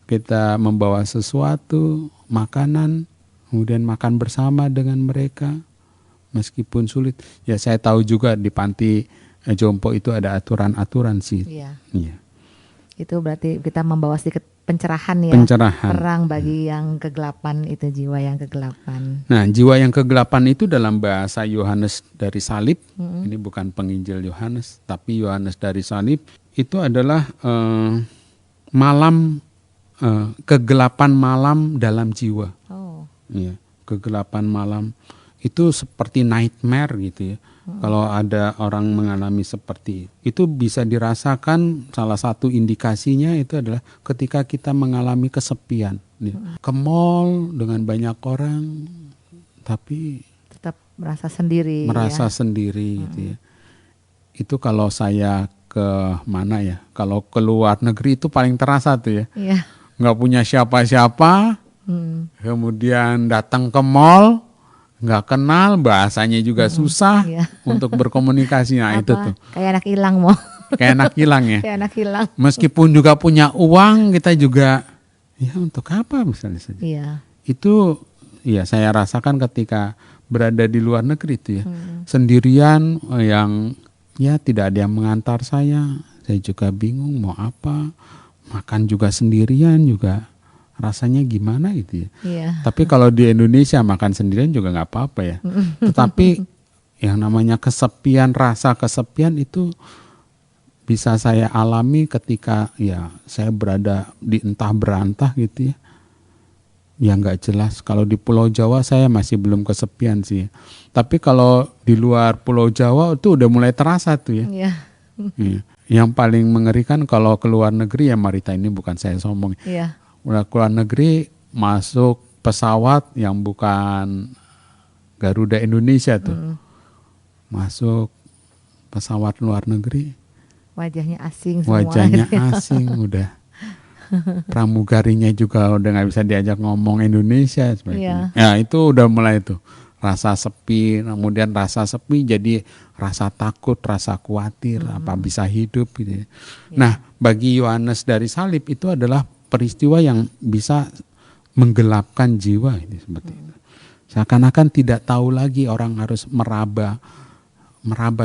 Speaker 3: Kita membawa sesuatu, makanan, kemudian makan bersama dengan mereka meskipun sulit. Ya saya tahu juga di panti jompo itu ada aturan-aturan sih.
Speaker 2: Iya.
Speaker 3: Iya.
Speaker 2: Itu berarti kita membawa sedikit pencerahan ya.
Speaker 3: Pencerahan.
Speaker 2: Terang bagi yang kegelapan itu, jiwa yang kegelapan.
Speaker 3: Nah, jiwa yang kegelapan itu dalam bahasa Yohanes dari Salib, ini bukan penginjil Yohanes, tapi Yohanes dari Salib, itu adalah kegelapan malam dalam jiwa.
Speaker 2: Oh.
Speaker 3: Ya, kegelapan malam itu seperti nightmare gitu ya. Kalau ada orang mengalami seperti itu bisa dirasakan, salah satu indikasinya itu adalah ketika kita mengalami kesepian. Ya. Ke mall dengan banyak orang tapi
Speaker 2: Tetap merasa sendiri.
Speaker 3: merasa
Speaker 2: ya.
Speaker 3: sendiri gitu ya. Itu kalau saya ke mana ya? Kalau ke luar negeri itu paling terasa tuh ya.
Speaker 2: Iya.
Speaker 3: Nggak punya siapa-siapa, kemudian datang ke mall, nggak kenal, bahasanya juga susah
Speaker 2: Iya.
Speaker 3: untuk berkomunikasi. Nah itu tuh
Speaker 2: Kayak anak hilang mau.
Speaker 3: kayak anak hilang ya.
Speaker 2: Kayak anak hilang.
Speaker 3: Meskipun juga punya uang, kita juga ya untuk apa misalnya saja.
Speaker 2: Iya.
Speaker 3: Itu ya saya rasakan ketika berada di luar negeri itu ya. Sendirian yang ya tidak ada yang mengantar saya juga bingung mau apa. Makan juga sendirian juga rasanya gimana gitu ya.
Speaker 2: Iya.
Speaker 3: Tapi kalau di Indonesia makan sendirian juga nggak apa-apa ya. Tetapi yang namanya kesepian, rasa kesepian itu bisa saya alami ketika ya saya berada di entah berantah gitu ya. Ya nggak jelas. Kalau di Pulau Jawa saya masih belum kesepian sih. Tapi kalau di luar Pulau Jawa itu udah mulai terasa tuh ya.
Speaker 2: Iya.
Speaker 3: Iya. Yang paling mengerikan kalau ke luar negeri ya Marita, ini bukan saya sombong.
Speaker 2: Iya.
Speaker 3: Udah ke luar negeri masuk pesawat yang bukan Garuda Indonesia tuh. Masuk pesawat luar negeri.
Speaker 2: Wajahnya asing semua.
Speaker 3: Wajahnya asing udah. Pramugarinya juga udah nggak bisa diajak ngomong Indonesia.
Speaker 2: Iya.
Speaker 3: Ya itu udah mulai tuh. Rasa sepi, kemudian rasa sepi jadi rasa takut, rasa khawatir, apa bisa hidup gitu. Ya. Nah, bagi Yohanes dari Salib itu adalah peristiwa yang bisa menggelapkan jiwa ini seperti itu. Seakan-akan tidak tahu lagi, orang harus meraba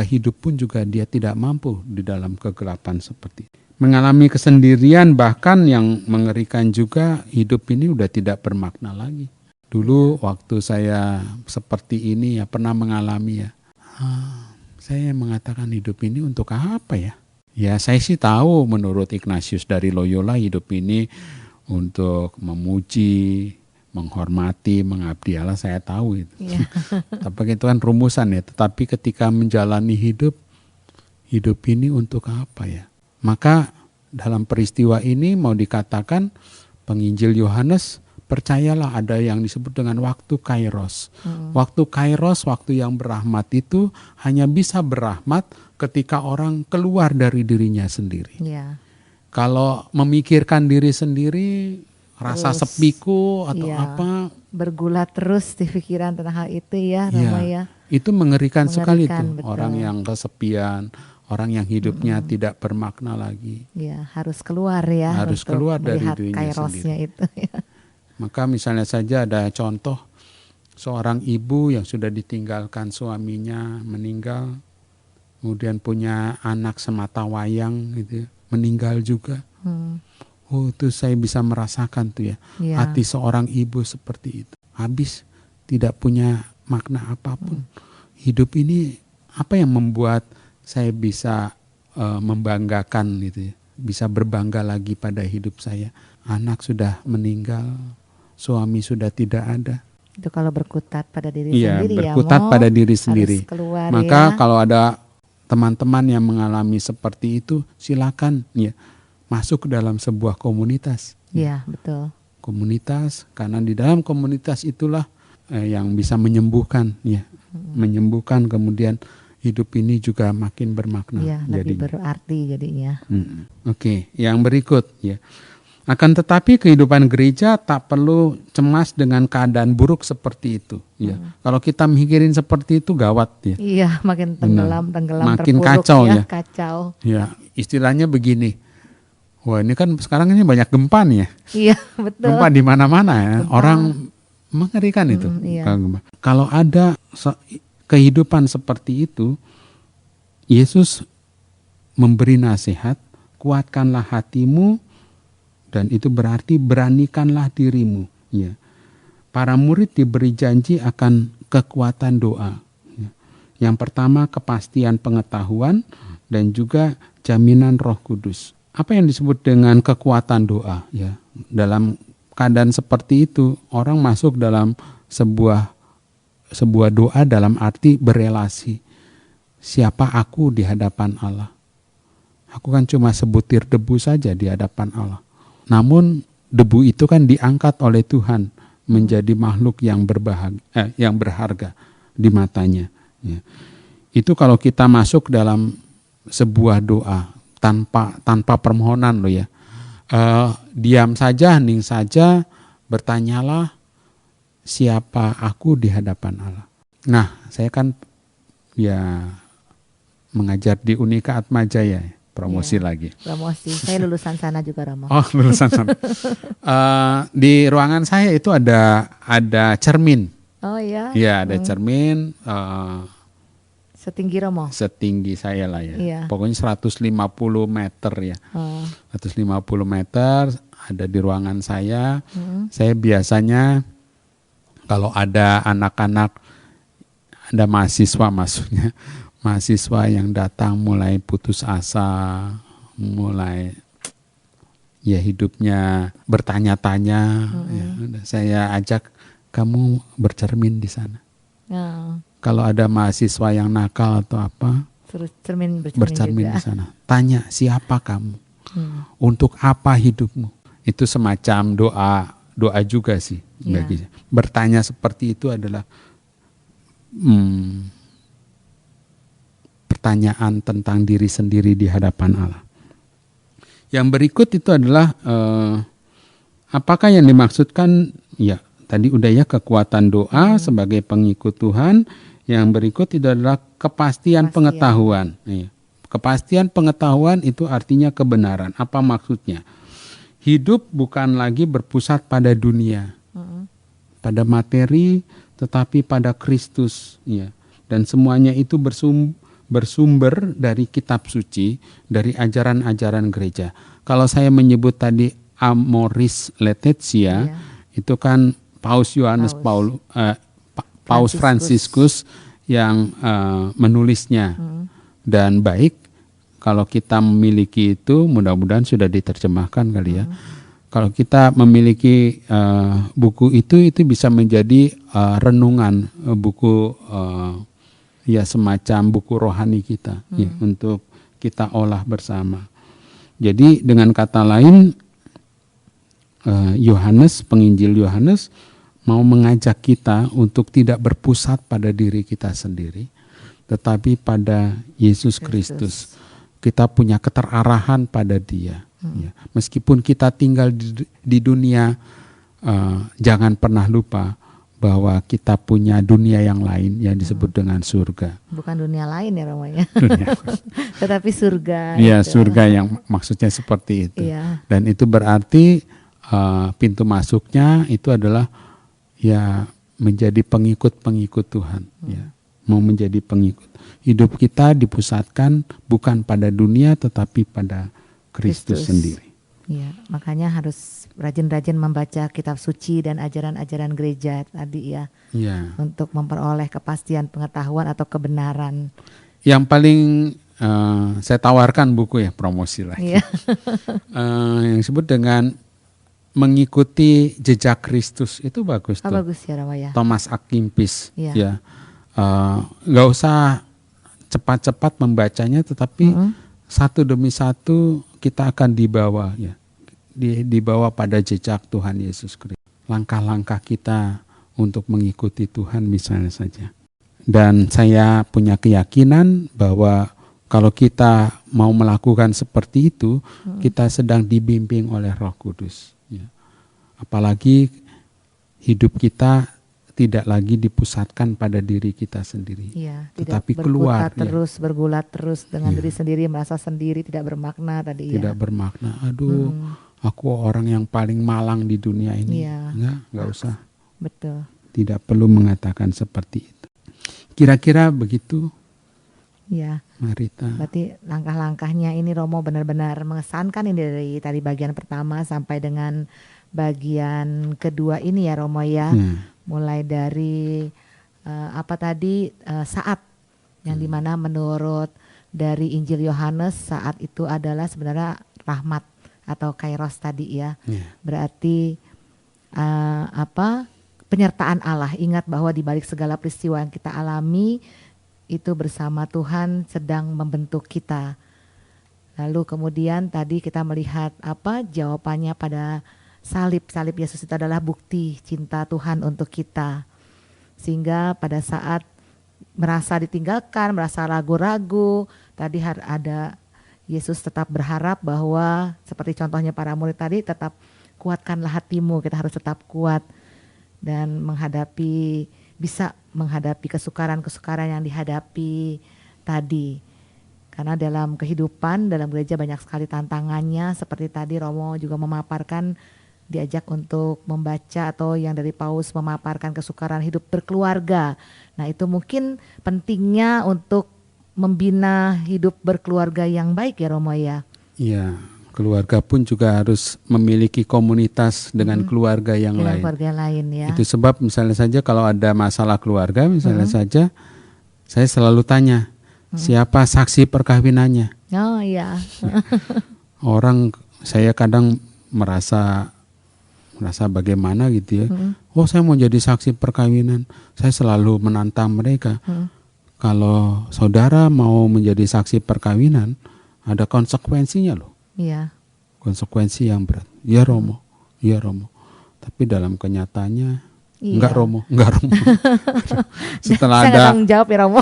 Speaker 3: hidup pun juga dia tidak mampu di dalam kegelapan seperti itu. Mengalami kesendirian, bahkan yang mengerikan juga hidup ini udah tidak bermakna lagi. Dulu waktu saya seperti ini ya pernah mengalami ya. Saya mengatakan hidup ini untuk apa ya? Ya saya sih tahu menurut Ignatius dari Loyola hidup ini untuk memuji, menghormati, mengabdi Allah, saya tahu itu.
Speaker 2: Iya.
Speaker 3: Tapi itu kan rumusan ya. Tetapi ketika menjalani hidup ini untuk apa ya? Maka dalam peristiwa ini mau dikatakan penginjil Yohanes, percayalah ada yang disebut dengan waktu kairos. Waktu kairos, waktu yang berahmat itu hanya bisa berahmat ketika orang keluar dari dirinya sendiri.
Speaker 2: Iya.
Speaker 3: Kalau memikirkan diri sendiri, rasa
Speaker 2: Terus,
Speaker 3: sepiku atau
Speaker 2: iya,
Speaker 3: apa,
Speaker 2: bergulat terus di pikiran tentang hal itu ya, Rama ya.
Speaker 3: itu mengerikan sekali
Speaker 2: Mengerikan,
Speaker 3: tuh.
Speaker 2: betul.
Speaker 3: Orang yang kesepian, orang yang hidupnya tidak bermakna lagi.
Speaker 2: Ya, harus keluar ya.
Speaker 3: Harus
Speaker 2: untuk
Speaker 3: keluar dari
Speaker 2: melihat
Speaker 3: dirinya
Speaker 2: kairosnya itu. Ya.
Speaker 3: Maka misalnya saja ada contoh seorang ibu yang sudah ditinggalkan suaminya meninggal, kemudian punya anak semata wayang gitu, meninggal juga. Oh itu saya bisa merasakan tuh ya,
Speaker 2: Ya.
Speaker 3: hati seorang ibu seperti itu. Habis tidak punya makna apapun. Hidup ini apa yang membuat saya bisa membanggakan gitu ya, bisa berbangga lagi pada hidup saya. Anak sudah meninggal, suami sudah tidak ada.
Speaker 2: Itu kalau berkutat pada diri
Speaker 3: Iya,
Speaker 2: sendiri ya,
Speaker 3: berkutat
Speaker 2: Mo.
Speaker 3: pada diri
Speaker 2: Harus
Speaker 3: sendiri.
Speaker 2: keluar
Speaker 3: Maka
Speaker 2: ya.
Speaker 3: kalau ada teman-teman yang mengalami seperti itu, silakan ya masuk ke dalam sebuah komunitas.
Speaker 2: Iya, betul.
Speaker 3: Komunitas, karena di dalam komunitas itulah yang bisa menyembuhkan ya. Menyembuhkan, kemudian hidup ini juga makin bermakna.
Speaker 2: Iya, lebih
Speaker 3: jadinya.
Speaker 2: berarti jadinya.
Speaker 3: Oke, yang berikut ya. Akan tetapi kehidupan gereja tak perlu cemas dengan keadaan buruk seperti itu. Ya, kalau kita mikirin seperti itu gawat ya.
Speaker 2: Iya, makin tenggelam
Speaker 3: Makin
Speaker 2: terpuruk
Speaker 3: kacau
Speaker 2: ya,
Speaker 3: ya.
Speaker 2: kacau.
Speaker 3: Ya, istilahnya begini. Wah, ini kan sekarang ini banyak gempa nih ya.
Speaker 2: Iya, betul.
Speaker 3: Gempa di mana-mana ya. Orang mengerikan itu.
Speaker 2: iya.
Speaker 3: Kalau ada kehidupan seperti itu, Yesus memberi nasihat, kuatkanlah hatimu, dan itu berarti beranikanlah dirimu. Ya. Para murid diberi janji akan kekuatan doa. Ya. Yang pertama kepastian pengetahuan dan juga jaminan Roh Kudus. Apa yang disebut dengan kekuatan doa? Ya. Dalam keadaan seperti itu, orang masuk dalam sebuah doa dalam arti berelasi. Siapa aku di hadapan Allah? Aku kan cuma sebutir debu saja di hadapan Allah. Namun debu itu kan diangkat oleh Tuhan menjadi makhluk yang yang berharga di matanya. Ya. Itu kalau kita masuk dalam sebuah doa tanpa permohonan loh ya. Diam saja, hening saja, bertanyalah siapa aku di hadapan Allah. Nah, saya kan ya mengajar di Unika Atmajaya. Promosi lagi.
Speaker 2: Promosi. Saya lulusan sana juga, Romo.
Speaker 3: Oh, lulusan sana. Di ruangan saya itu ada cermin.
Speaker 2: Oh iya.
Speaker 3: Iya, ada cermin.
Speaker 2: Setinggi Romo.
Speaker 3: Setinggi saya lah ya.
Speaker 2: Iya.
Speaker 3: Pokoknya 150 meter ya. 150 meter ada di ruangan saya. Saya biasanya kalau ada anak-anak, ada mahasiswa maksudnya. Mahasiswa yang datang mulai putus asa, mulai ya hidupnya bertanya-tanya, ya, saya ajak kamu bercermin di sana. Kalau ada mahasiswa yang nakal atau apa,
Speaker 2: Terus
Speaker 3: bercermin
Speaker 2: juga.
Speaker 3: di sana. Tanya siapa kamu, untuk apa hidupmu. Itu semacam doa juga sih. Bagi bertanya seperti itu adalah pertanyaan tentang diri sendiri di hadapan Allah. Yang berikut itu adalah apakah yang dimaksudkan? Ya, tadi udah ya, kekuatan doa sebagai pengikut Tuhan. Yang berikut itu adalah kepastian pengetahuan. Ya. Kepastian pengetahuan itu artinya kebenaran. Apa maksudnya? Hidup bukan lagi berpusat pada dunia, pada materi, tetapi pada Kristus. Ya. Dan semuanya itu bersumber dari kitab suci, dari ajaran-ajaran gereja. Kalau saya menyebut tadi Amoris Laetitia, itu kan Paus Fransiskus yang menulisnya. Dan baik kalau kita memiliki itu, mudah-mudahan sudah diterjemahkan kali ya. Kalau kita memiliki buku itu bisa menjadi renungan, buku ya semacam buku rohani kita ya, untuk kita olah bersama. Jadi dengan kata lain, penginjil Yohanes mau mengajak kita untuk tidak berpusat pada diri kita sendiri, tetapi pada Yesus Kristus. Kita punya keterarahan pada Dia. Ya. Meskipun kita tinggal di dunia, jangan pernah lupa bahwa kita punya dunia yang lain yang disebut dengan surga.
Speaker 2: Bukan dunia lain ya Romo ya. Tetapi surga.
Speaker 3: Iya,
Speaker 2: itu.
Speaker 3: surga yang maksudnya seperti itu.
Speaker 2: Iya.
Speaker 3: Dan itu berarti pintu masuknya itu adalah ya menjadi pengikut-pengikut Tuhan. Ya. Mau menjadi pengikut. Hidup kita dipusatkan bukan pada dunia tetapi pada Kristus sendiri.
Speaker 2: Ya, makanya harus rajin-rajin membaca kitab suci dan ajaran-ajaran gereja tadi ya.
Speaker 3: Ya.
Speaker 2: Untuk memperoleh kepastian pengetahuan atau kebenaran.
Speaker 3: Yang paling saya tawarkan buku ya, promosi lagi.
Speaker 2: Ya.
Speaker 3: Yang disebut dengan mengikuti jejak Kristus itu bagus tuh.
Speaker 2: Bagus ya Romo ya.
Speaker 3: Thomas A. Kempis
Speaker 2: Iya.
Speaker 3: ya. Nggak usah cepat-cepat membacanya, tetapi satu demi satu kita akan dibawa ya. Dibawa pada jejak Tuhan Yesus Kristus. Langkah-langkah kita untuk mengikuti Tuhan misalnya saja. Dan saya punya keyakinan bahwa kalau kita mau melakukan seperti itu, kita sedang dibimbing oleh Roh Kudus. Ya. Apalagi hidup kita tidak lagi dipusatkan pada diri kita sendiri,
Speaker 2: Iya,
Speaker 3: tetapi
Speaker 2: tidak
Speaker 3: keluar.
Speaker 2: terus, bergulat terus dengan
Speaker 3: Iya.
Speaker 2: diri sendiri, merasa sendiri, tidak bermakna tadi
Speaker 3: Tidak
Speaker 2: ya.
Speaker 3: bermakna. Aduh, aku orang yang paling malang di dunia ini.
Speaker 2: Iya.
Speaker 3: Nggak usah.
Speaker 2: Betul.
Speaker 3: Tidak perlu mengatakan seperti itu. Kira-kira begitu,
Speaker 2: Ya,
Speaker 3: Marita.
Speaker 2: berarti langkah-langkahnya ini Romo benar-benar mengesankan ini dari tadi bagian pertama sampai dengan bagian kedua ini ya Romo ya. Mulai dari saat yang dimana menurut dari Injil Yohanes saat itu adalah sebenarnya rahmat atau kairos tadi ya. Berarti penyertaan Allah. Ingat bahwa di balik segala peristiwa yang kita alami itu bersama Tuhan sedang membentuk kita. Lalu kemudian tadi kita melihat jawabannya pada salib Yesus itu adalah bukti cinta Tuhan untuk kita. Sehingga pada saat merasa ditinggalkan, merasa ragu-ragu, tadi ada Yesus tetap berharap bahwa seperti contohnya para murid tadi, tetap kuatkanlah hatimu, kita harus tetap kuat dan bisa menghadapi kesukaran-kesukaran yang dihadapi tadi. Karena dalam kehidupan, dalam gereja banyak sekali tantangannya, seperti tadi Romo juga memaparkan, diajak untuk membaca atau yang dari Paus memaparkan kesukaran hidup berkeluarga. Nah itu mungkin pentingnya untuk membina hidup berkeluarga yang baik ya Romo ya. Iya,
Speaker 3: Keluarga pun juga harus memiliki komunitas dengan keluarga yang lain.
Speaker 2: Keluarga lain ya.
Speaker 3: Itu sebab misalnya saja kalau ada masalah keluarga, misalnya saja saya selalu tanya, siapa saksi perkawinannya?
Speaker 2: Oh iya.
Speaker 3: Orang saya kadang merasa bagaimana gitu ya. Oh saya mau jadi saksi perkawinan. Saya selalu menantang mereka. Kalau saudara mau menjadi saksi perkawinan, ada konsekuensinya loh.
Speaker 2: Iya.
Speaker 3: Konsekuensi yang berat. Ya Romo. Tapi dalam kenyataannya enggak Romo. Setelah
Speaker 2: saya
Speaker 3: ada
Speaker 2: tanggung jawab ya Romo.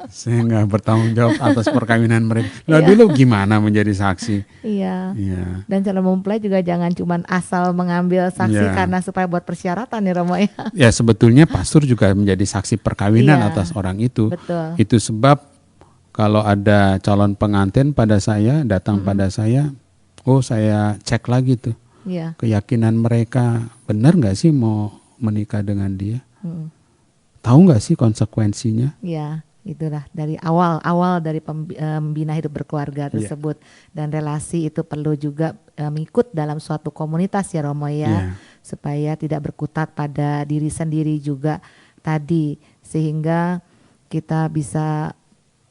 Speaker 3: saya enggak bertanggung jawab atas perkawinan mereka. Nah dulu gimana menjadi saksi?
Speaker 2: Iya. Dan calon mempelai juga jangan cuma asal mengambil saksi karena supaya buat persyaratan ya Romo ya.
Speaker 3: Ya sebetulnya pastor juga menjadi saksi perkawinan atas orang itu.
Speaker 2: Betul.
Speaker 3: Itu sebab kalau ada calon pengantin pada saya, datang pada saya, saya cek lagi tuh.
Speaker 2: Iya.
Speaker 3: Keyakinan mereka benar nggak sih mau menikah dengan dia? Tahu nggak sih konsekuensinya?
Speaker 2: Iya, itulah dari awal dari pembina hidup berkeluarga tersebut. Dan relasi itu perlu juga mengikut dalam suatu komunitas ya Romo ya. Supaya tidak berkutat pada diri sendiri juga tadi. Sehingga kita bisa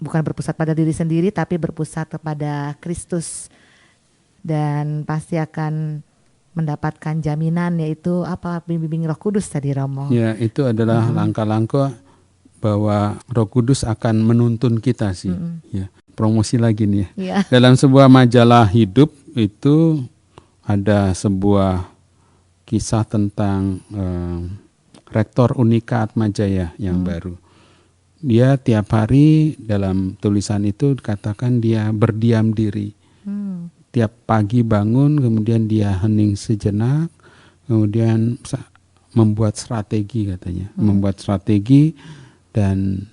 Speaker 2: bukan berpusat pada diri sendiri tapi berpusat kepada Kristus. Dan pasti akan mendapatkan jaminan yaitu bimbing Roh Kudus tadi Romo.
Speaker 3: Ya, itu adalah langkah-langkah bahwa Roh Kudus akan menuntun kita sih. Ya, promosi lagi nih ya. Dalam sebuah majalah hidup itu ada sebuah kisah tentang Rektor Unika Atmajaya yang baru. Dia tiap hari dalam tulisan itu dikatakan dia berdiam diri. Tiap pagi bangun, kemudian dia hening sejenak, kemudian membuat strategi katanya. Membuat strategi dan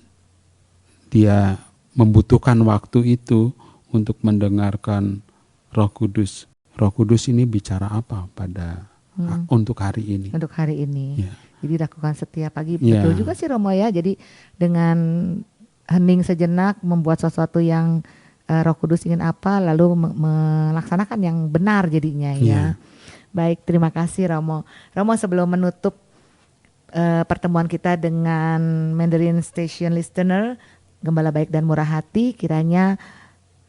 Speaker 3: dia membutuhkan waktu itu untuk mendengarkan Roh Kudus. Roh Kudus ini bicara apa untuk hari ini?
Speaker 2: Untuk hari ini.
Speaker 3: Ya.
Speaker 2: Jadi lakukan setiap pagi. Betul juga sih Romo ya. Jadi dengan hening sejenak membuat sesuatu yang Roh Kudus ingin apa, lalu melaksanakan yang benar jadinya ya. Baik, terima kasih Romo. Romo sebelum menutup pertemuan kita dengan Mandarin Station Listener, Gembala Baik dan Murah Hati, kiranya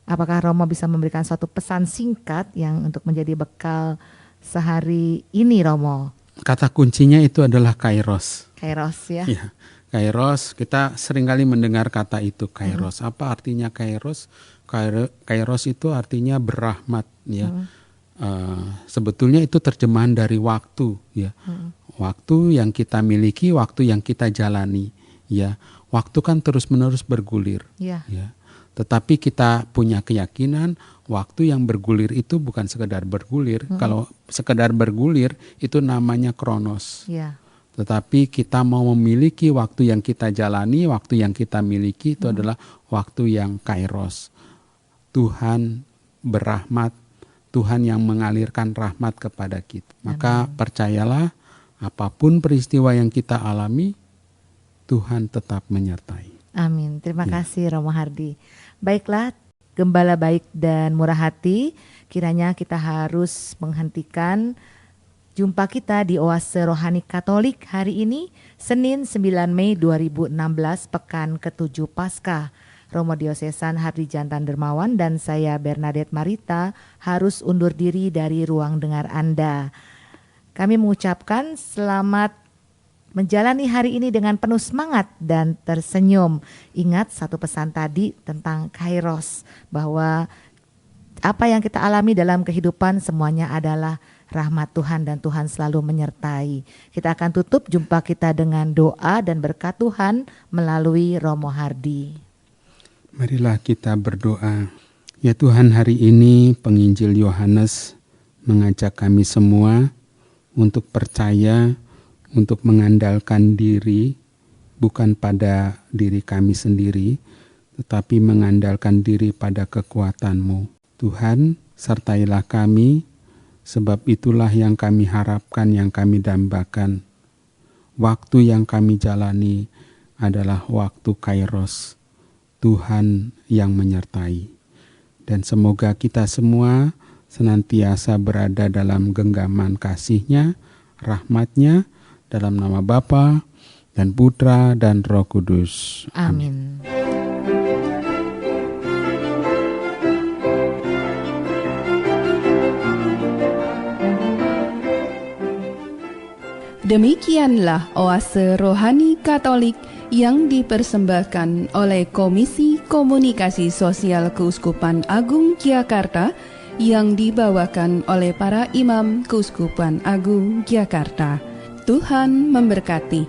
Speaker 2: apakah Romo bisa memberikan suatu pesan singkat yang untuk menjadi bekal sehari ini, Romo?
Speaker 3: Kata kuncinya itu adalah kairos.
Speaker 2: Kairos ya.
Speaker 3: Ya, kairos, kita seringkali mendengar kata itu kairos. Apa artinya kairos? Kairos itu artinya berrahmat ya. Sebetulnya itu terjemahan dari waktu ya. Waktu yang kita miliki, waktu yang kita jalani ya. Waktu kan terus-menerus bergulir
Speaker 2: Ya.
Speaker 3: ya. Tetapi kita punya keyakinan waktu yang bergulir itu bukan sekedar bergulir. Kalau sekedar bergulir itu namanya kronos.
Speaker 2: Ya.
Speaker 3: Tetapi kita mau memiliki waktu yang kita jalani, waktu yang kita miliki itu adalah waktu yang kairos. Tuhan berrahmat, Tuhan yang mengalirkan rahmat kepada kita. Maka percayalah, apapun peristiwa yang kita alami, Tuhan tetap menyertai.
Speaker 2: Amin. Terima kasih Romo Hardy. Baiklah, Gembala baik dan murah hati, kiranya kita harus menghentikan jumpa kita di Oase Rohani Katolik hari ini, Senin 9 Mei 2016, Pekan ke-7 Paskah. Romo Diosesan Hardy Jantan Dermawan dan saya Bernadette Marita harus undur diri dari ruang dengar Anda. Kami mengucapkan selamat menjalani hari ini dengan penuh semangat dan tersenyum. Ingat satu pesan tadi tentang kairos, bahwa apa yang kita alami dalam kehidupan semuanya adalah rahmat Tuhan dan Tuhan selalu menyertai. Kita akan tutup jumpa kita dengan doa dan berkat Tuhan melalui Romo Hardy.
Speaker 3: Marilah kita berdoa. Ya Tuhan, hari ini penginjil Yohanes mengajak kami semua untuk percaya, untuk mengandalkan diri, bukan pada diri kami sendiri, tetapi mengandalkan diri pada kekuatan-Mu. Tuhan, sertailah kami, sebab itulah yang kami harapkan, yang kami dambakan. Waktu yang kami jalani adalah waktu kairos, Tuhan yang menyertai. Dan semoga kita semua senantiasa berada dalam genggaman kasih-Nya, rahmat-Nya, dalam nama Bapa dan Putra dan Roh Kudus.
Speaker 2: Amin.
Speaker 1: Demikianlah Oase Rohani Katolik yang dipersembahkan oleh Komisi Komunikasi Sosial Keuskupan Agung Jakarta yang dibawakan oleh para imam Keuskupan Agung Jakarta. Tuhan memberkati.